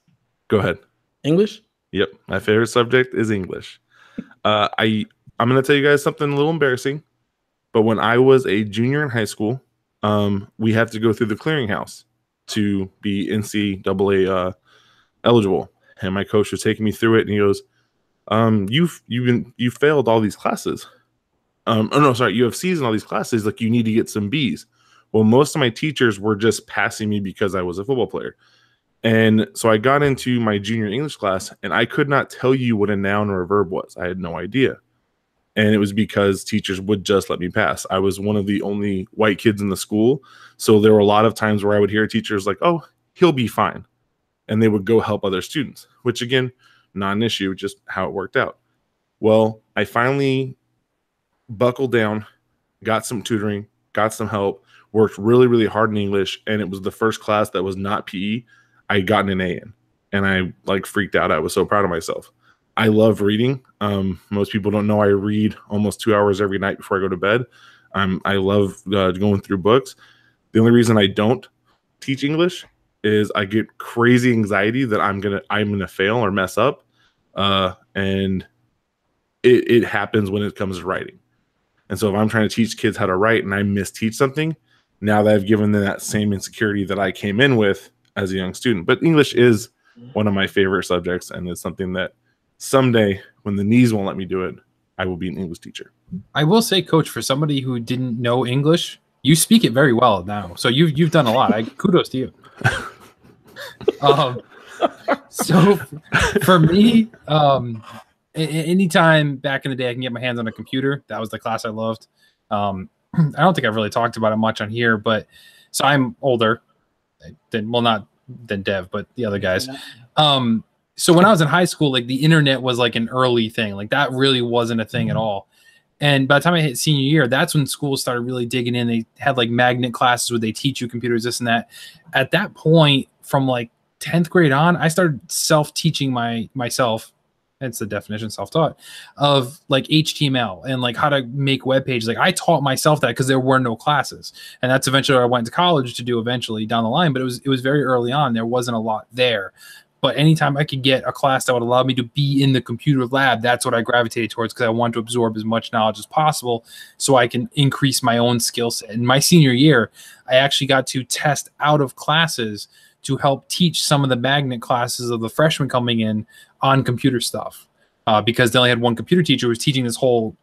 Go ahead. English? Yep, my favorite subject is English. I'm going to tell you guys something a little embarrassing, but when I was a junior in high school, we had to go through the clearinghouse to be NCAA eligible, and my coach was taking me through it, and he goes, "You failed all these classes. You have C's in all these classes. Like, you need to get some B's." Well, most of my teachers were just passing me because I was a football player. And so I got into my junior English class, and I could not tell you what a noun or a verb was. I had no idea. And it was because teachers would just let me pass. I was one of the only white kids in the school. So there were a lot of times where I would hear teachers like, "Oh, he'll be fine." And they would go help other students, which, again, not an issue, just how it worked out. Well, I finally buckled down, got some tutoring, got some help, worked really, really hard in English, and it was the first class that was not PE I got an A in, and I freaked out. I was so proud of myself. I love reading. Most people don't know I read almost 2 hours every night before I go to bed. I love going through books. The only reason I don't teach English is I get crazy anxiety that I'm gonna fail or mess up, and it happens when it comes to writing. And so if I'm trying to teach kids how to write and I misteach something, now that I've given them that same insecurity that I came in with as a young student. But English is one of my favorite subjects, and it's something that someday, when the knees won't let me do it, I will be an English teacher. I will say, Coach, for somebody who didn't know English, you speak it very well now. So you've done a lot. Kudos to you. So for me, anytime back in the day I can get my hands on a computer, that was the class I loved. I don't think I've really talked about it much on here, but so I'm older than, well, not than Dev, but the other guys. So when I was in high school, like the internet was like an early thing. Like that really wasn't a thing at all. And by the time I hit senior year, that's when schools started really digging in. They had like magnet classes where they teach you computers, this and that. At that point, from like 10th grade on, I started self-teaching myself. That's the definition, self-taught, of like HTML and like how to make web pages. Like I taught myself that because there were no classes. And that's eventually what I went to college to do eventually down the line. But it was very early on. There wasn't a lot there. But anytime I could get a class that would allow me to be in the computer lab, that's what I gravitated towards, because I wanted to absorb as much knowledge as possible so I can increase my own skill set. In my senior year, I actually got to test out of classes to help teach some of the magnet classes of the freshmen coming in on computer stuff, because they only had one computer teacher who was teaching this whole,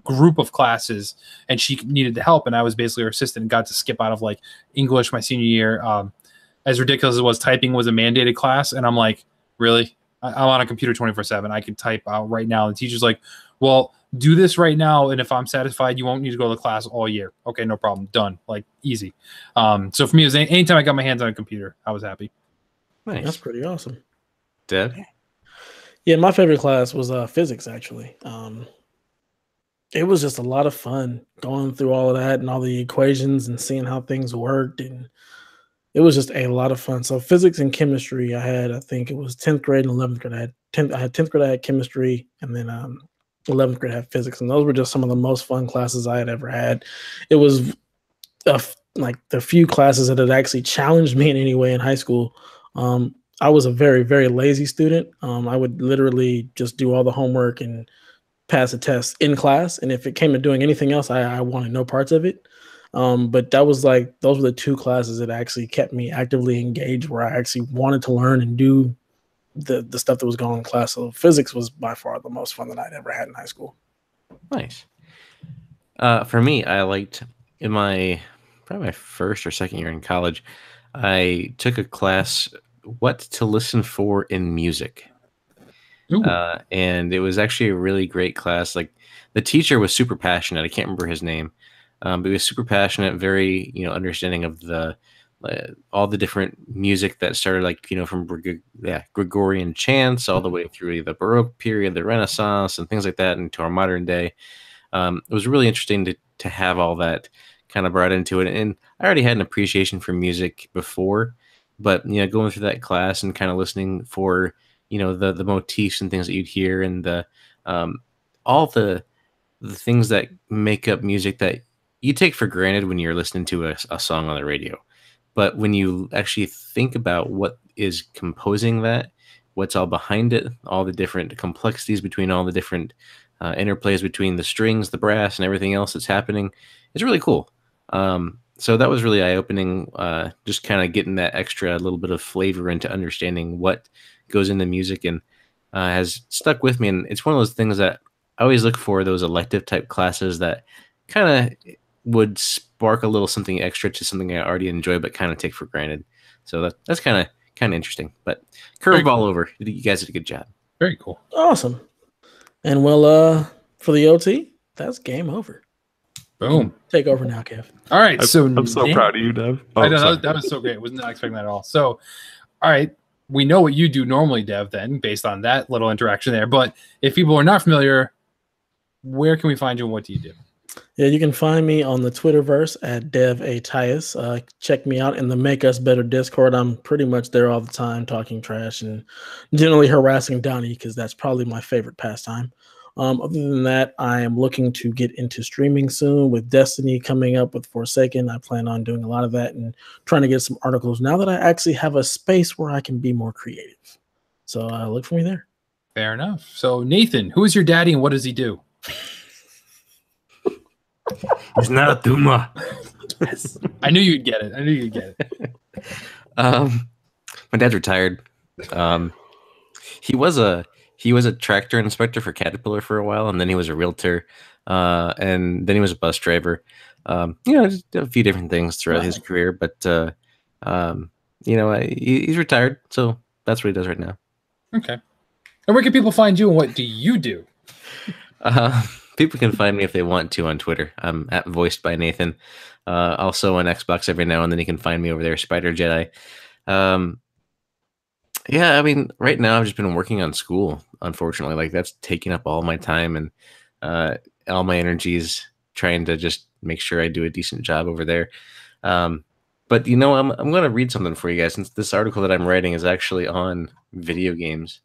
group of classes, and she needed the help. And I was basically her assistant and got to skip out of like English my senior year. As ridiculous as it was, typing was a mandated class. And I'm like, really? I'm on a computer 24/7. I can type out right now. And the teacher's like, well, do this right now. And if I'm satisfied, you won't need to go to the class all year. Okay, no problem. Done. Like easy. So for me, it was anytime I got my hands on a computer, I was happy. Nice. That's pretty awesome. Deb? Yeah, my favorite class was physics, actually. It was just a lot of fun going through all of that and all the equations and seeing how things worked. And it was just a lot of fun. So physics and chemistry, I think it was 10th grade and 11th grade. I had 10th grade, I had chemistry, and then 11th grade I had physics. And those were just some of the most fun classes I had ever had. It was like the few classes that had actually challenged me in any way in high school. I was a very, very lazy student. I would literally just do all the homework and pass a test in class. And if it came to doing anything else, I wanted no parts of it. But that was like, those were the two classes that actually kept me actively engaged, where I actually wanted to learn and do the stuff that was going on in class. So physics was by far the most fun that I'd ever had in high school. Nice. For me, I liked probably my first or second year in college, I took a class, What to Listen For in Music. And it was actually a really great class. Like the teacher was super passionate. I can't remember his name. But he was super passionate, very, understanding of the all the different music that started like, from Gregorian chants all the way through the Baroque period, the Renaissance, and things like that into our modern day. It was really interesting to have all that kind of brought into it. And I already had an appreciation for music before, but going through that class and kind of listening for the motifs and things that you'd hear, and the all the things that make up music that you take for granted when you're listening to a song on the radio. But when you actually think about what is composing that, what's all behind it, all the different complexities between all the different interplays between the strings, the brass, and everything else that's happening, it's really cool. So that was really eye-opening, just kind of getting that extra little bit of flavor into understanding what goes into music, and has stuck with me. And it's one of those things that I always look for, those elective type classes that kind of would spark a little something extra to something I already enjoy but kind of take for granted. So that's kind of interesting. But curveball over. You guys did a good job. Very cool. Awesome. And well, for the OT, that's game over. Boom. Take over now, Kev. All right. I'm so proud of you, Dev. I know that was so great. I was not expecting that at all. So, all right. We know what you do normally, Dev, then, based on that little interaction there. But if people are not familiar, where can we find you and what do you do? Yeah, you can find me on the Twitterverse at DevATius. Check me out in the Make Us Better Discord. I'm pretty much there all the time talking trash and generally harassing Donnie because that's probably my favorite pastime. Other than that, I am looking to get into streaming soon with Destiny coming up with Forsaken. I plan on doing a lot of that and trying to get some articles now that I actually have a space where I can be more creative. So look for me there. Fair enough. So, Nathan, who is your daddy and what does he do? He's not a Duma. Yes. I knew you'd get it. My dad's retired. He was a tractor inspector for Caterpillar for a while, and then he was a realtor, and then he was a bus driver. Just a few different things throughout his career. But he's retired, so that's what he does right now. Okay. And where can people find you, and what do you do? People can find me if they want to on Twitter. I'm at Voiced by Nathan. Also on Xbox every now and then you can find me over there, Spider Jedi. Yeah, I mean, right now I've just been working on school, unfortunately. Like, that's taking up all my time and all my energies, trying to just make sure I do a decent job over there. But I'm going to read something for you guys, since this article that I'm writing is actually on video games.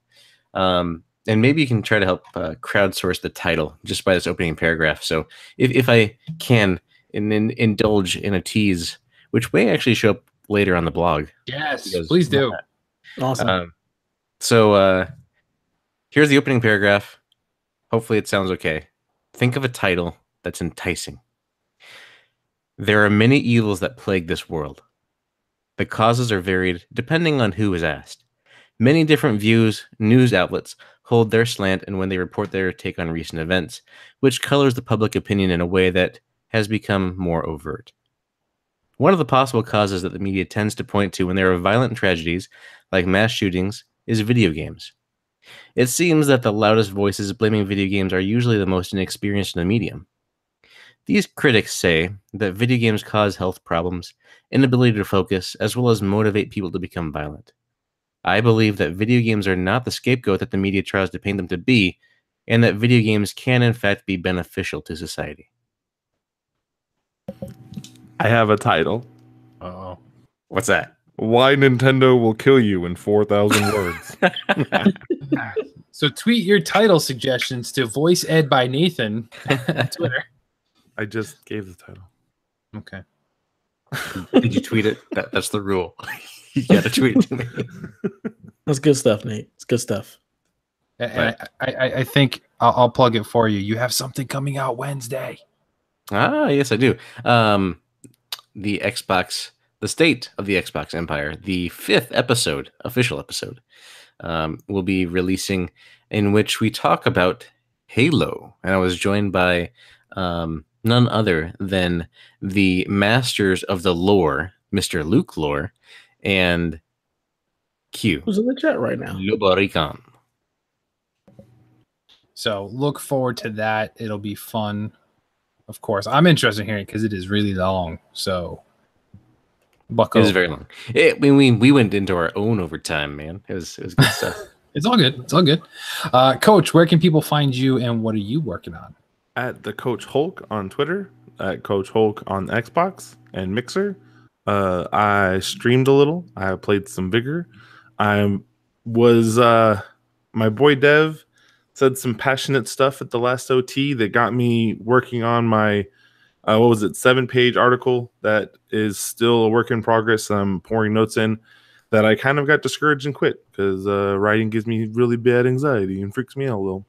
And maybe you can try to help crowdsource the title just by this opening paragraph. So if I can indulge in a tease, which may actually show up later on the blog. Yes, please do. Awesome. So here's the opening paragraph. Hopefully it sounds okay. Think of a title that's enticing. There are many evils that plague this world. The causes are varied depending on who is asked. Many different news outlets hold their slant and when they report their take on recent events, which colors the public opinion in a way that has become more overt. One of the possible causes that the media tends to point to when there are violent tragedies, like mass shootings, is video games. It seems that the loudest voices blaming video games are usually the most inexperienced in the medium. These critics say that video games cause health problems, inability to focus, as well as motivate people to become violent. I believe that video games are not the scapegoat that the media tries to paint them to be, and that video games can in fact be beneficial to society. I have a title. Uh-oh. What's that? Why Nintendo will kill you in 4,000 words. So tweet your title suggestions to Voice Ed by Nathan on Twitter. I just gave the title. Okay. Did you tweet it? That's the rule. You gotta tweet it to me. That's good stuff, Nate. It's good stuff. And I think I'll plug it for you. You have something coming out Wednesday. Ah, yes, I do. The State of the Xbox Empire, the 5th episode, official episode, will be releasing, in which we talk about Halo. And I was joined by none other than the masters of the lore, Mr. Luke Lore, and Q. Who's in the chat right now? Lubarican. So look forward to that. It'll be fun. Of course, I'm interested in hearing it because it is really long. So Bucko. It was very long. We went into our own overtime, man. It was good stuff. It's all good. It's all good. Coach, where can people find you, and what are you working on? At the Coach Hulk on Twitter, at Coach Hulk on Xbox and Mixer. I streamed a little. I played some Vigor. I was my boy Dev said some passionate stuff at the last OT that got me working on my 7-page article that is still a work in progress. I'm pouring notes in that I kind of got discouraged and quit because writing gives me really bad anxiety and freaks me out a little.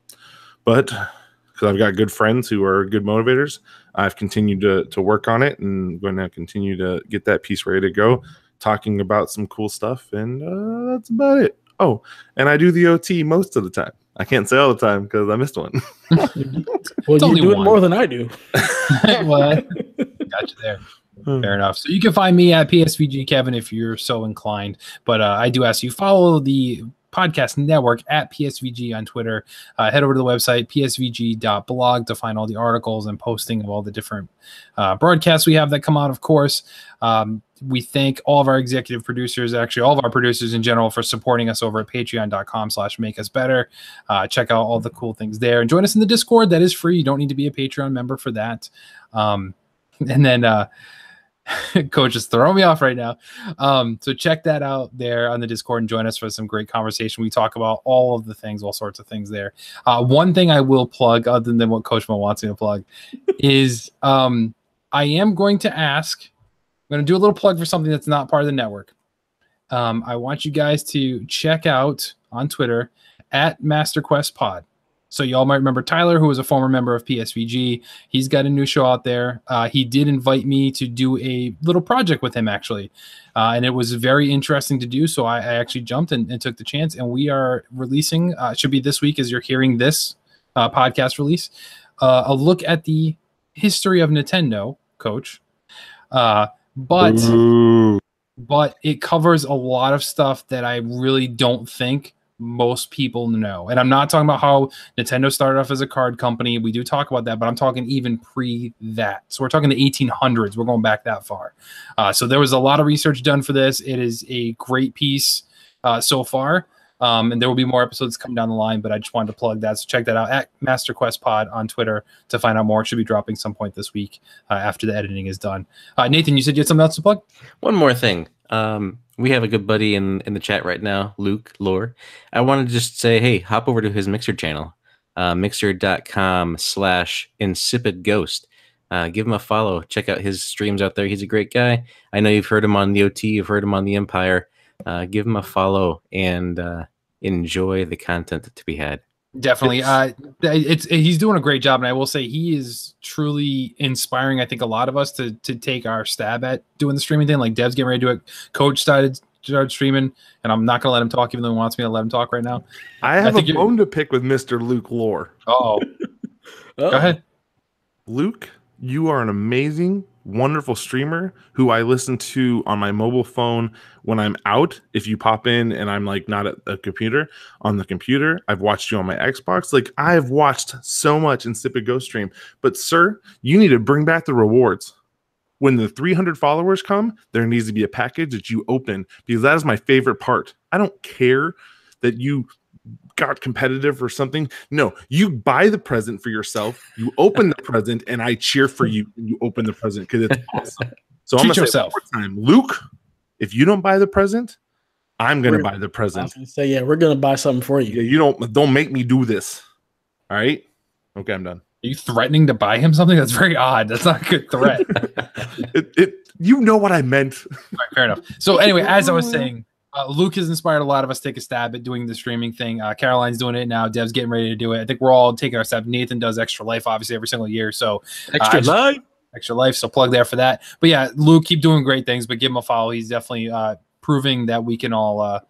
But because I've got good friends who are good motivators, I've continued to work on it and going to continue to get that piece ready to go, talking about some cool stuff. And that's about it. Oh, and I do the OT most of the time. I can't say all the time because I missed one. Well, you do it more than I do. Well, got you there. Fair enough. So you can find me at PSVG Kevin if you're so inclined. But I do ask you follow the podcast network at PSVG on Twitter. Head over to the website psvg.blog to find all the articles and posting of all the different broadcasts we have that come out, of course. We thank all of our executive producers, actually all of our producers in general, for supporting us over at patreon.com/makeusbetter. Check out all the cool things there and join us in the Discord. That is free. You don't need to be a Patreon member for that. And then Coach is throwing me off right now. So check that out there on the Discord and join us for some great conversation. We talk about all of the things, all sorts of things there. One thing I will plug, other than what Coach Mo wants me to plug, is I am going to ask, I'm going to do a little plug for something that's not part of the network. I want you guys to check out on Twitter at MasterQuestPod. So y'all might remember Tyler, who was a former member of PSVG. He's got a new show out there. He did invite me to do a little project with him, actually. And it was very interesting to do. So I actually jumped and took the chance. And we are releasing, should be this week as you're hearing this podcast release, a look at the history of Nintendo, Coach. But it covers a lot of stuff that I really don't think most people know. And I'm not talking about how Nintendo started off as a card company. We do talk about that, but I'm talking even pre that. So we're talking the 1800s. We're going back that far. So there was a lot of research done for this. It is a great piece so far. And there will be more episodes coming down the line, but I just wanted to plug that. So check that out at MasterQuestPod on Twitter to find out more. It should be dropping some point this week after the editing is done. Nathan, you said you had something else to plug? One more thing. We have a good buddy in the chat right now, Luke Lore. I wanted to just say, hey, hop over to his Mixer channel, mixer.com/insipidghost. Give him a follow. Check out his streams out there. He's a great guy. I know you've heard him on the OT. You've heard him on the Empire. Give him a follow and enjoy the content to be had. Definitely. He's doing a great job. And I will say he is truly inspiring, I think, a lot of us to take our stab at doing the streaming thing. Like Dev's getting ready to do it. Coach started streaming, and I'm not going to let him talk, even though he wants me to let him talk right now. I have a bone to pick with Mr. Luke Lore. Uh-oh. Go ahead. Luke, you are an amazing, wonderful streamer who I listen to on my mobile phone when I'm out. If you pop in and I'm like not at a computer, on the computer, I've watched you on my Xbox. Like I've watched so much Insipid Ghost stream. But sir, you need to bring back the rewards. When the 300 followers come, there needs to be a package that you open because that is my favorite part. I don't care that you got competitive or something. No, you buy the present for yourself. You open the present, and I cheer for you when you open the present because it's awesome. So I'm gonna say one more time, Luke. If you don't buy the present, I'm gonna buy the present. I was gonna say, yeah, we're gonna buy something for you. Yeah, you don't make me do this. All right. Okay, I'm done. Are you threatening to buy him something? That's very odd. That's not a good threat. You know what I meant. All right, fair enough. So anyway, as I was saying, Luke has inspired a lot of us to take a stab at doing the streaming thing. Caroline's doing it now. Dev's getting ready to do it. I think we're all taking our stab. Nathan does Extra Life, obviously, every single year. So Extra Life. So plug there for that. But yeah, Luke, keep doing great things, but give him a follow. He's definitely proving that we can all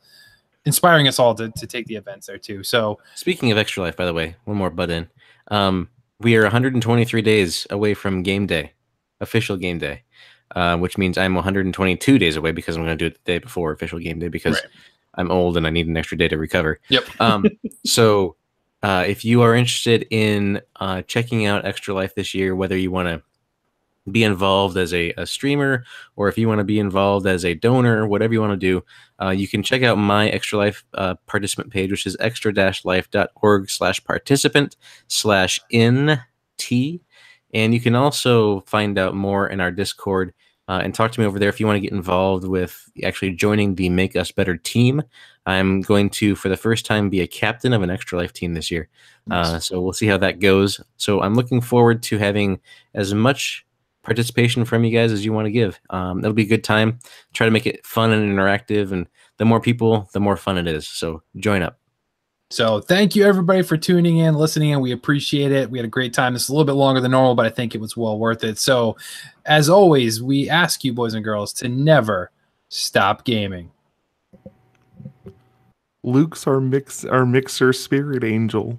inspiring us all to take the events there too. So speaking of Extra Life, by the way, one more butt in. We are 123 days away from game day, official game day. Which means I'm 122 days away because I'm going to do it the day before official game day because I'm old and I need an extra day to recover. Yep. So if you are interested in checking out Extra Life this year, whether you want to be involved as a streamer, or if you want to be involved as a donor, whatever you want to do, you can check out my Extra Life participant page, which is extra-life.org/participant/nt. And you can also find out more in our Discord and talk to me over there if you want to get involved with actually joining the Make Us Better team. I'm going to, for the first time, be a captain of an Extra Life team this year. Nice. So we'll see how that goes. So I'm looking forward to having as much participation from you guys as you want to give. It'll be a good time. Try to make it fun and interactive, and the more people, the more fun it is. So join up. So thank you everybody for tuning in, listening, and we appreciate it. We had a great time. This is a little bit longer than normal, but I think it was well worth it. So as always, we ask you, boys and girls, to never stop gaming. Luke's our mixer spirit angel.